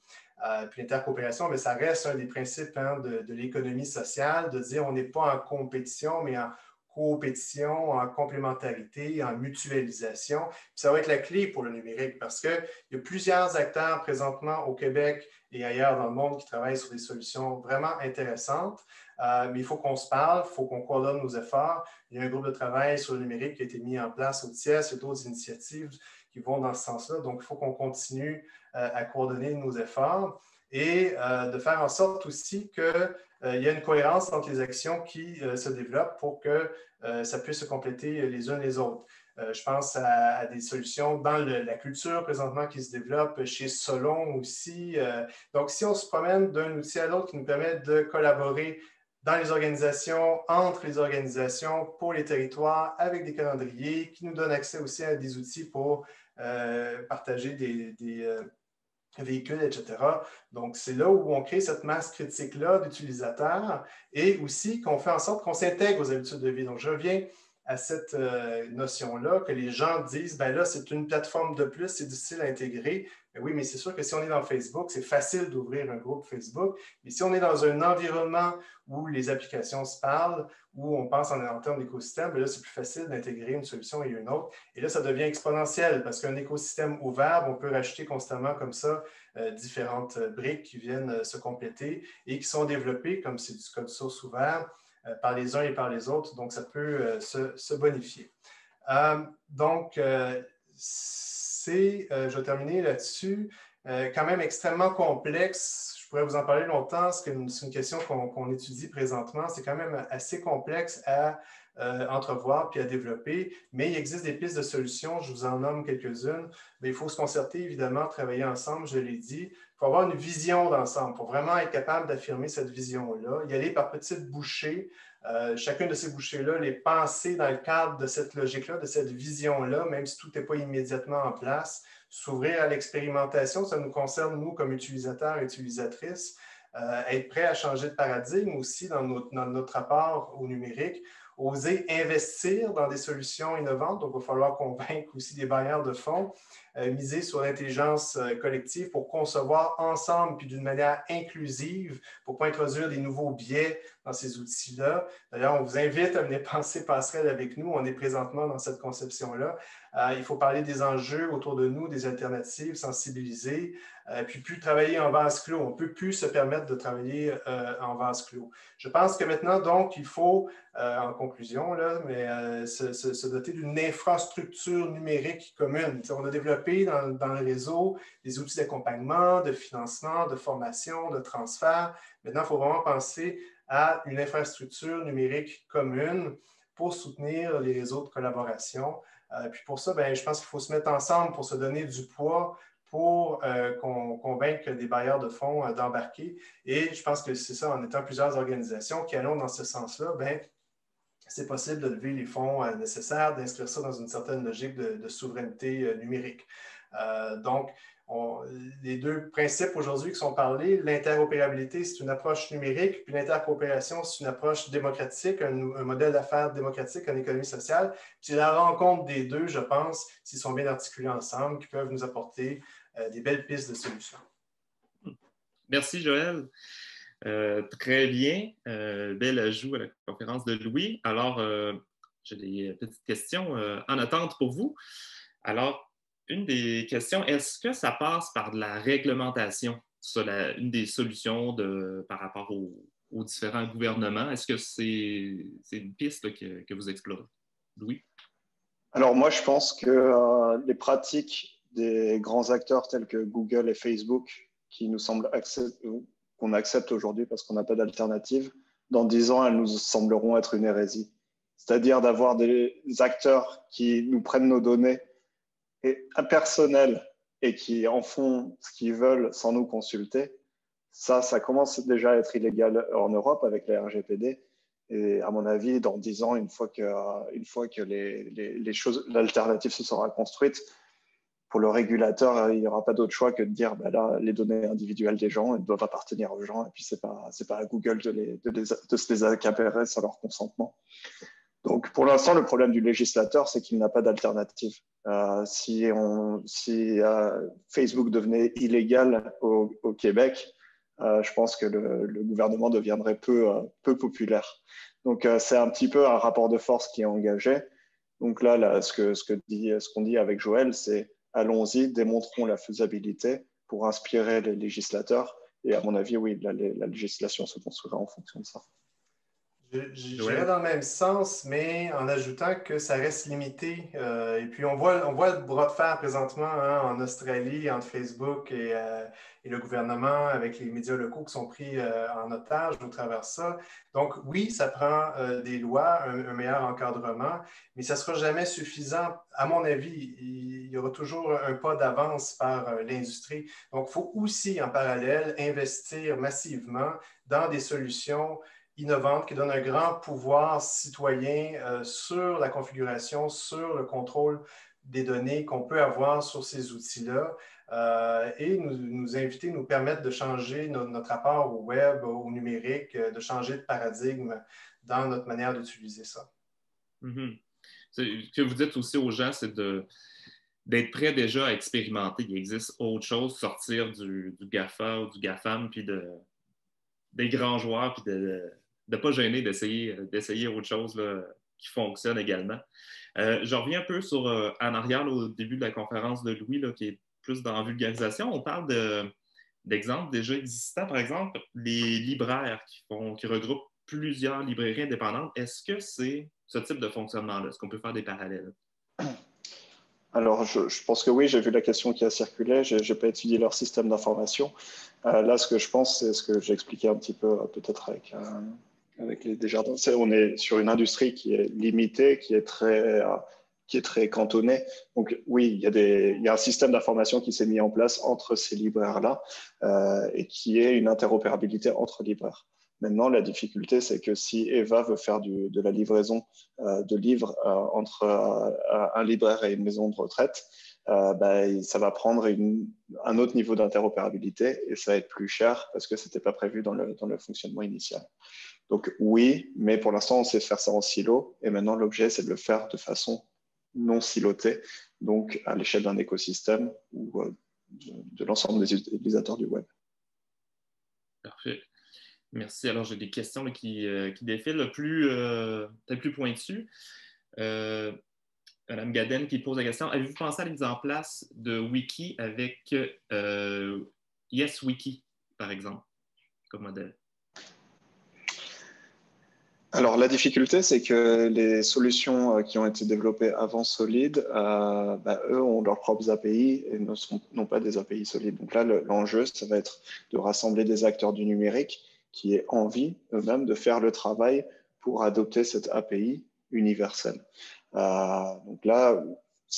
Puis l'intercoopération, mais ça reste un des principes hein, de l'économie sociale, de dire on n'est pas en compétition, mais en coopétition, en complémentarité, en mutualisation. Puis ça va être la clé pour le numérique parce qu'il y a plusieurs acteurs présentement au Québec et ailleurs dans le monde qui travaillent sur des solutions vraiment intéressantes. Mais il faut qu'on se parle, il faut qu'on coordonne nos efforts. Il y a un groupe de travail sur le numérique qui a été mis en place au TIES, il y a d'autres initiatives qui vont dans ce sens-là. Donc, il faut qu'on continue à coordonner nos efforts et de faire en sorte aussi qu'il y ait une cohérence entre les actions qui se développent pour que ça puisse se compléter les unes les autres. Je pense à des solutions dans la culture présentement qui se développe chez Solon aussi. Donc, si on se promène d'un outil à l'autre qui nous permet de collaborer dans les organisations, entre les organisations, pour les territoires, avec des calendriers, qui nous donnent accès aussi à des outils pour partager des véhicules, etc. Donc, c'est là où on crée cette masse critique-là d'utilisateurs et aussi qu'on fait en sorte qu'on s'intègre aux habitudes de vie. Donc, je reviens à cette notion-là, que les gens disent, ben là, c'est une plateforme de plus, c'est difficile à intégrer. Ben oui, mais c'est sûr que si on est dans Facebook, c'est facile d'ouvrir un groupe Facebook. Mais si on est dans un environnement où les applications se parlent, où on pense en termes d'écosystème, ben là, c'est plus facile d'intégrer une solution et une autre. Et là, ça devient exponentiel parce qu'un écosystème ouvert, on peut rajouter constamment comme ça différentes briques qui viennent se compléter et qui sont développées, comme c'est du code source ouvert, par les uns et par les autres, donc ça peut se bonifier. Donc, je vais terminer là-dessus, quand même extrêmement complexe. Je pourrais vous en parler longtemps, c'est une question qu'on étudie présentement. C'est quand même assez complexe à entrevoir puis à développer, mais il existe des pistes de solutions, je vous en nomme quelques-unes, mais il faut se concerter, évidemment, travailler ensemble, je l'ai dit. Il faut avoir une vision d'ensemble pour vraiment être capable d'affirmer cette vision-là, y aller par petites bouchées. Chacune de ces bouchées-là, les penser dans le cadre de cette logique-là, de cette vision-là, même si tout n'est pas immédiatement en place, s'ouvrir à l'expérimentation, ça nous concerne, nous, comme utilisateurs et utilisatrices, être prêt à changer de paradigme aussi dans notre rapport au numérique, oser investir dans des solutions innovantes, donc il va falloir convaincre aussi des bailleurs de fonds, miser sur l'intelligence collective pour concevoir ensemble puis d'une manière inclusive pour ne pas introduire des nouveaux biais dans ces outils-là. D'ailleurs, on vous invite à venir penser passerelle avec nous. On est présentement dans cette conception-là. Il faut parler des enjeux autour de nous, des alternatives, sensibiliser, puis plus travailler en vase clos. On ne peut plus se permettre de travailler en vase clos. Je pense que maintenant, donc, il faut, en conclusion, là, mais, se doter d'une infrastructure numérique commune. T'sais, on a développé dans le réseau des outils d'accompagnement, de financement, de formation, de transfert. Maintenant, il faut vraiment penser à une infrastructure numérique commune pour soutenir les réseaux de collaboration. Puis pour ça, ben, je pense qu'il faut se mettre ensemble pour se donner du poids, pour convaincre des bailleurs de fonds d'embarquer. Et je pense que c'est ça, en étant plusieurs organisations qui allons dans ce sens-là, ben, c'est possible de lever les fonds nécessaires, d'inscrire ça dans une certaine logique de souveraineté numérique. Donc, les deux principes aujourd'hui qui sont parlés, l'interopérabilité, c'est une approche numérique, puis l'intercoopération, c'est une approche démocratique, un modèle d'affaires démocratique en économie sociale. Puis la rencontre des deux, je pense, s'ils sont bien articulés ensemble, qui peuvent nous apporter des belles pistes de solutions. Merci, Joël. Très bien. Bel ajout à la conférence de Louis. Alors, j'ai des petites questions en attente pour vous. Alors, une des questions, est-ce que ça passe par de la réglementation, une des solutions par rapport aux différents gouvernements? Est-ce que c'est une piste que vous explorez? Louis? Alors moi, je pense que les pratiques des grands acteurs tels que Google et Facebook, qui nous semblent qu'on accepte aujourd'hui parce qu'on n'a pas d'alternative, dans 10 ans, elles nous sembleront être une hérésie. C'est-à-dire d'avoir des acteurs qui nous prennent nos données impersonnelles et qui en font ce qu'ils veulent sans nous consulter. Ça commence déjà à être illégal en Europe avec la RGPD. Et à mon avis, dans 10 ans, une fois que l'alternative se sera construite, pour le régulateur, il n'y aura pas d'autre choix que de dire là, les données individuelles des gens, elles doivent appartenir aux gens, et puis c'est pas à Google de se les accaparer sans leur consentement. Donc, pour l'instant, le problème du législateur, c'est qu'il n'a pas d'alternative. Si Facebook devenait illégal au Québec, je pense que le gouvernement deviendrait peu populaire. Donc, c'est un petit peu un rapport de force qui est engagé. Donc là ce qu'on dit avec Joël, c'est allons-y, démontrons la faisabilité pour inspirer les législateurs. Et à mon avis, oui, la législation se construira en fonction de ça. J'irais dans le même sens, mais en ajoutant que ça reste limité. Et puis, on voit le bras de fer présentement en Australie, entre Facebook et le gouvernement, avec les médias locaux qui sont pris en otage au travers de ça. Donc, oui, ça prend des lois, un meilleur encadrement, mais ça ne sera jamais suffisant. À mon avis, il y aura toujours un pas d'avance par l'industrie. Donc, il faut aussi, en parallèle, investir massivement dans des solutions innovante qui donne un grand pouvoir citoyen sur la configuration, sur le contrôle des données qu'on peut avoir sur ces outils-là et nous inviter, nous permettre de changer notre rapport au web, au numérique, de changer de paradigme dans notre manière d'utiliser ça. Mm-hmm. Ce que vous dites aussi aux gens, c'est d'être prêt déjà à expérimenter. Il existe autre chose, sortir du GAFA ou du GAFAM, puis des grands joueurs, puis de ne pas gêner d'essayer autre chose là, qui fonctionne également. Je reviens un peu en arrière là, au début de la conférence de Louis, là, qui est plus dans la vulgarisation. On parle d'exemples déjà existants, par exemple, les libraires qui regroupent plusieurs librairies indépendantes. Est-ce que c'est ce type de fonctionnement-là? Est-ce qu'on peut faire des parallèles? Alors, je pense que oui, j'ai vu la question qui a circulé. Je n'ai pas étudié leur système d'information. Là, ce que je pense, c'est ce que j'ai expliqué un petit peu peut-être avec les Desjardins. On est sur une industrie qui est limitée, qui est très cantonnée. Donc oui, il y a un système d'information qui s'est mis en place entre ces libraires-là et qui est une interopérabilité entre libraires. Maintenant, la difficulté, c'est que si Eva veut faire de la livraison de livres entre un libraire et une maison de retraite, ça va prendre un autre niveau d'interopérabilité et ça va être plus cher parce que ce n'était pas prévu dans le fonctionnement initial. Donc oui, mais pour l'instant, on sait faire ça en silo et maintenant, l'objet, c'est de le faire de façon non silotée, donc à l'échelle d'un écosystème ou de l'ensemble des utilisateurs du web. Parfait. Merci. Alors, j'ai des questions là, qui défilent peut-être plus pointues. Madame Gaden qui pose la question, avez-vous pensé à la mise en place de wiki avec YesWiki, par exemple, comme modèle? Alors, la difficulté, c'est que les solutions qui ont été développées avant Solid, eux ont leurs propres API et n'ont pas des API solides. Donc là, l'enjeu, ça va être de rassembler des acteurs du numérique qui aient envie eux-mêmes de faire le travail pour adopter cette API universelle. Donc là,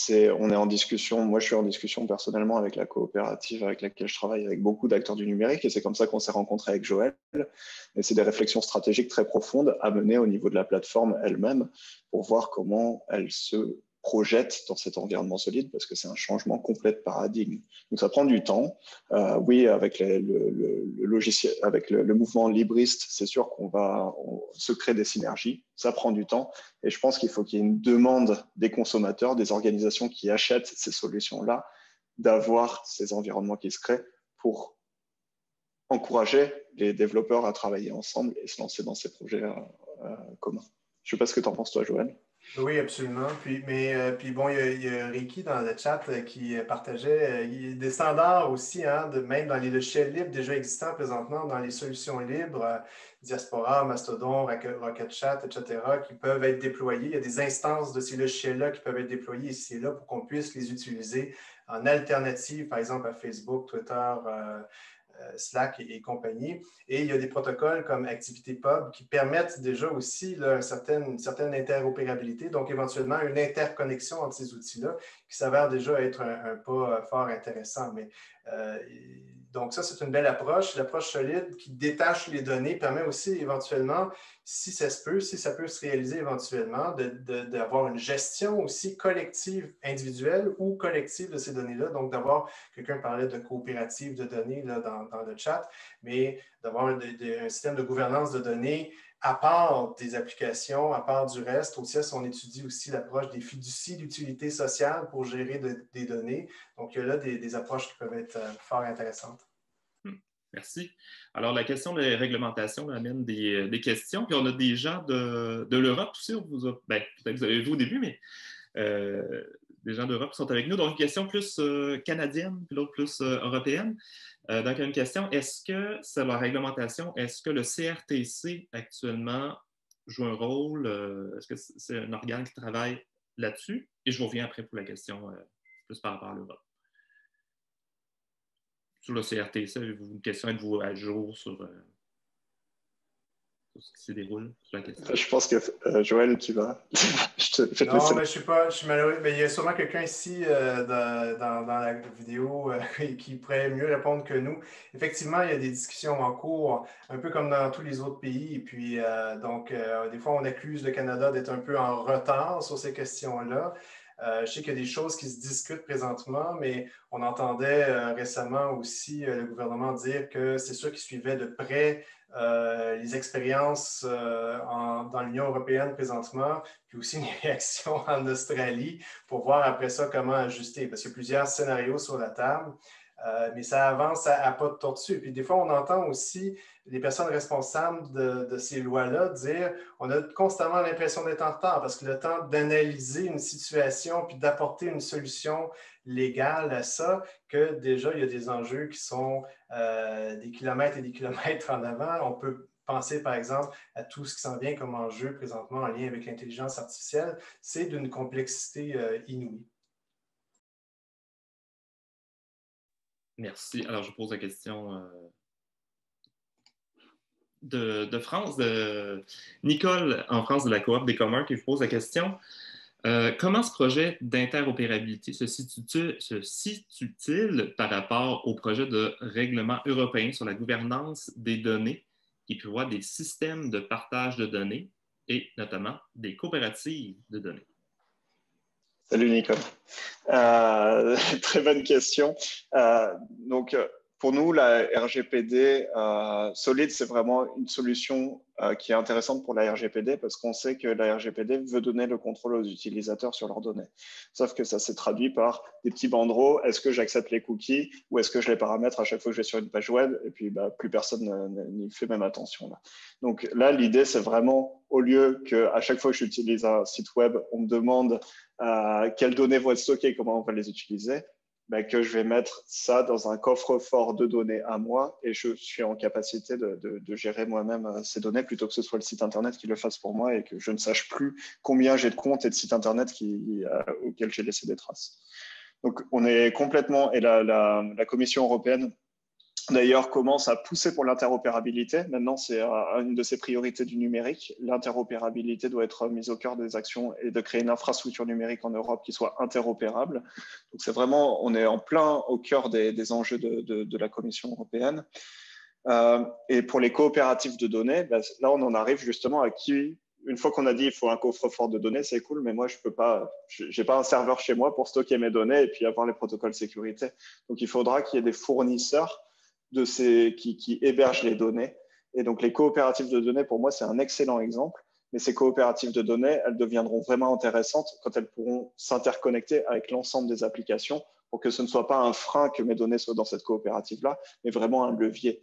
on est en discussion, moi je suis en discussion personnellement avec la coopérative avec laquelle je travaille, avec beaucoup d'acteurs du numérique, et c'est comme ça qu'on s'est rencontré avec Joël. Et c'est des réflexions stratégiques très profondes à mener au niveau de la plateforme elle-même pour voir comment elle se projette dans cet environnement solide, parce que c'est un changement complet de paradigme. Donc ça prend du temps. Oui, avec le logiciel, avec le mouvement libriste, c'est sûr qu'on se crée des synergies. Ça prend du temps. Et je pense qu'il faut qu'il y ait une demande des consommateurs, des organisations qui achètent ces solutions-là, d'avoir ces environnements qui se créent pour encourager les développeurs à travailler ensemble et se lancer dans ces projets communs. Je ne sais pas ce que tu en penses, toi, Joël. Oui, absolument. Puis bon, il y a Ricky dans le chat qui partageait il y a des standards aussi, hein, même dans les logiciels libres déjà existants présentement, dans les solutions libres, Diaspora, Mastodon, Rocket Chat, etc., qui peuvent être déployés. Il y a des instances de ces logiciels-là qui peuvent être déployés ici et là pour qu'on puisse les utiliser en alternative, par exemple, à Facebook, Twitter, Slack et compagnie. Et il y a des protocoles comme ActivityPub qui permettent déjà aussi là, une certaine interopérabilité, donc éventuellement une interconnexion entre ces outils-là qui s'avère déjà être un pas fort intéressant. Mais, donc ça, c'est une belle approche. L'approche solide qui détache les données permet aussi éventuellement, si ça peut se réaliser éventuellement, d'avoir une gestion aussi collective, individuelle ou collective de ces données-là. Donc d'avoir, quelqu'un parlait de coopérative de données là, dans le chat, mais d'avoir un système de gouvernance de données à part des applications, à part du reste. Au CIES, on étudie aussi l'approche des fiducies d'utilité sociale pour gérer des données. Donc, il y a là des approches qui peuvent être fort intéressantes. Merci. Alors, la question de la réglementation amène des questions. Puis, on a des gens de l'Europe aussi. Peut-être que vous avez vu au début, mais des gens d'Europe qui sont avec nous. Donc, une question plus canadienne, puis l'autre plus européenne. Donc, une question, est-ce que c'est la réglementation, est-ce que le CRTC actuellement joue un rôle? Est-ce que c'est un organe qui travaille là-dessus? Et je reviens après pour la question plus par rapport à l'Europe. Sur le CRTC, avez-vous une question? Êtes-vous à jour sur ce qui se déroule sur la question? Je pense que Joël, tu vas. Non, mais je suis malheureux. Mais il y a sûrement quelqu'un ici dans la vidéo qui pourrait mieux répondre que nous. Effectivement, il y a des discussions en cours, un peu comme dans tous les autres pays. Et puis, donc, des fois, on accuse le Canada d'être un peu en retard sur ces questions-là. Je sais qu'il y a des choses qui se discutent présentement, mais on entendait récemment aussi le gouvernement dire que c'est sûr qu'il suivait de près les expériences dans l'Union européenne présentement, puis aussi les réactions en Australie pour voir après ça comment ajuster. Parce qu'il y a plusieurs scénarios sur la table. Mais ça avance à pas de tortue. Puis des fois, on entend aussi les personnes responsables de ces lois-là dire on a constamment l'impression d'être en retard parce que le temps d'analyser une situation puis d'apporter une solution légale à ça, que déjà, il y a des enjeux qui sont des kilomètres et des kilomètres en avant. On peut penser, par exemple, à tout ce qui s'en vient comme enjeu présentement en lien avec l'intelligence artificielle. C'est d'une complexité inouïe. Merci. Alors, je pose la question de France, de Nicole en France de la Coop des communs qui vous pose la question. Comment ce projet d'interopérabilité se situe-t-il par rapport au projet de règlement européen sur la gouvernance des données qui prévoit des systèmes de partage de données et notamment des coopératives de données? Salut Nicole. Très bonne question. Donc, pour nous, la RGPD solide, c'est vraiment une solution qui est intéressante pour la RGPD parce qu'on sait que la RGPD veut donner le contrôle aux utilisateurs sur leurs données. Sauf que ça s'est traduit par des petits banderoles. Est-ce que j'accepte les cookies ou est-ce que je les paramètre à chaque fois que je vais sur une page web? Et puis, plus personne n'y fait même attention. Là. Donc là, l'idée, c'est vraiment, au lieu qu'à chaque fois que j'utilise un site web, on me demande quelles données vont être stockées, comment on va les utiliser, que je vais mettre ça dans un coffre-fort de données à moi et je suis en capacité de gérer moi-même ces données plutôt que ce soit le site Internet qui le fasse pour moi et que je ne sache plus combien j'ai de comptes et de sites Internet auxquels j'ai laissé des traces. Donc, on est complètement… Et la Commission européenne d'ailleurs, commence à pousser pour l'interopérabilité. Maintenant, c'est une de ses priorités du numérique. L'interopérabilité doit être mise au cœur des actions et de créer une infrastructure numérique en Europe qui soit interopérable. Donc, c'est vraiment, on est en plein au cœur des enjeux de la Commission européenne. Et pour les coopératives de données, ben, là, on en arrive justement à qui, une fois qu'on a dit il faut un coffre-fort de données, c'est cool, mais moi, je peux pas, j'ai pas un serveur chez moi pour stocker mes données et puis avoir les protocoles sécurité. Donc, il faudra qu'il y ait des fournisseurs qui hébergent les données. Et donc, les coopératives de données, pour moi, c'est un excellent exemple. Mais ces coopératives de données, elles deviendront vraiment intéressantes quand elles pourront s'interconnecter avec l'ensemble des applications pour que ce ne soit pas un frein que mes données soient dans cette coopérative-là, mais vraiment un levier.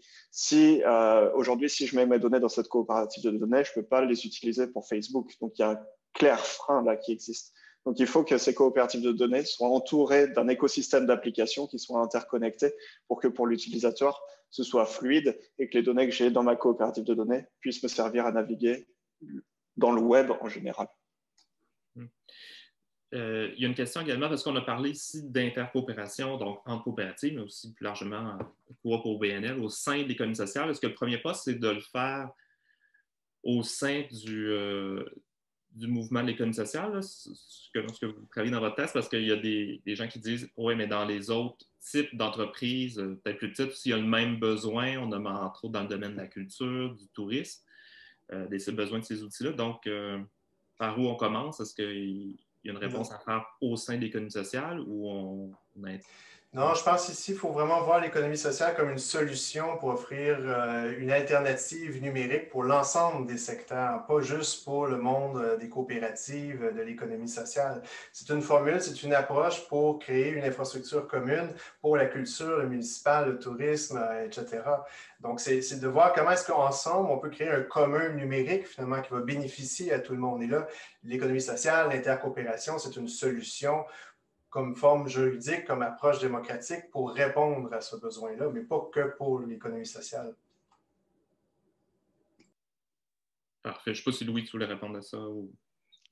Aujourd'hui, si je mets mes données dans cette coopérative de données, je ne peux pas les utiliser pour Facebook. Donc, il y a un clair frein là qui existe. Donc, il faut que ces coopératives de données soient entourées d'un écosystème d'applications qui soient interconnectées pour que pour l'utilisateur, ce soit fluide et que les données que j'ai dans ma coopérative de données puissent me servir à naviguer dans le web en général. Il y a une question également, parce qu'on a parlé ici d'intercoopération, donc entre coopératives, mais aussi plus largement coop au BNL, au sein de l'économie sociale. Est-ce que le premier pas, c'est de le faire au sein du mouvement de l'économie sociale, là, ce que vous travaillez dans votre thèse, parce qu'il y a des gens qui disent « Oui, mais dans les autres types d'entreprises, peut-être plus petites, s'il y a le même besoin, on a entre autres dans le domaine de la culture, du tourisme, des besoins de ces outils-là. » Donc, par où on commence? Est-ce qu'il y a une réponse à faire au sein de l'économie sociale ou on a... Non, je pense ici, il faut vraiment voir l'économie sociale comme une solution pour offrir une alternative numérique pour l'ensemble des secteurs, pas juste pour le monde des coopératives, de l'économie sociale. C'est une formule, c'est une approche pour créer une infrastructure commune pour la culture, le municipal, le tourisme, etc. Donc, c'est de voir comment est-ce qu'ensemble, on peut créer un commun numérique, finalement, qui va bénéficier à tout le monde. Et là, l'économie sociale, l'intercoopération, c'est une solution comme forme juridique, comme approche démocratique pour répondre à ce besoin-là, mais pas que pour l'économie sociale. Parfait. Je ne sais pas si Louis, tu voulais répondre à ça. Ou...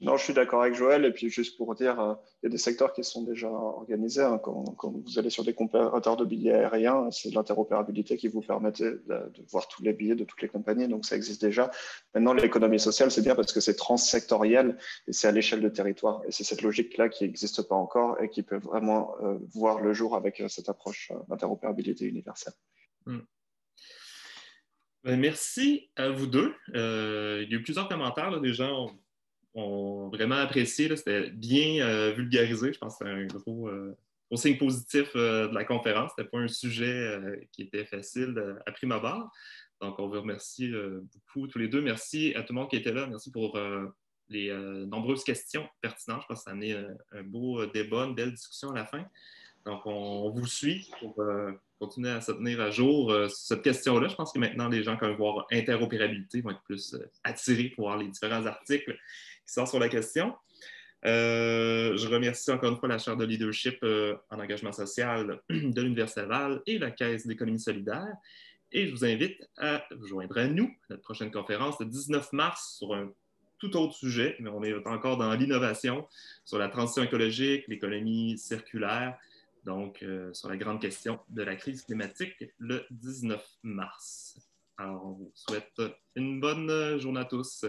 Non, je suis d'accord avec Joël. Et puis, juste pour dire, il y a des secteurs qui sont déjà organisés. Hein. Quand vous allez sur des compérateurs de billets aériens, c'est l'interopérabilité qui vous permet de voir tous les billets de toutes les compagnies. Donc, ça existe déjà. Maintenant, l'économie sociale, c'est bien parce que c'est transsectoriel et c'est à l'échelle de territoire. Et c'est cette logique-là qui n'existe pas encore et qui peut vraiment voir le jour avec cette approche d'interopérabilité universelle. Merci à vous deux. Il y a eu plusieurs commentaires. Là, des gens ont vraiment apprécié. C'était bien vulgarisé. Je pense que c'est un gros signe positif de la conférence. Ce n'était pas un sujet qui était facile à prime abord. Donc, on vous remercie beaucoup tous les deux. Merci à tout le monde qui était là. Merci pour les nombreuses questions pertinentes. Je pense que ça a amené un beau débat, une belle discussion à la fin. Donc, on vous suit pour continuer à se tenir à jour sur cette question-là. Je pense que maintenant, les gens, quand ils vont voir interopérabilité, vont être plus attirés pour voir les différents articles qui sortent sur la question. Je remercie encore une fois la chaire de leadership en engagement social de l'Université Laval et la Caisse d'économie solidaire. Et je vous invite à vous joindre à nous, notre prochaine conférence le 19 mars sur un tout autre sujet, mais on est encore dans l'innovation, sur la transition écologique, l'économie circulaire, donc sur la grande question de la crise climatique le 19 mars. Alors, on vous souhaite une bonne journée à tous.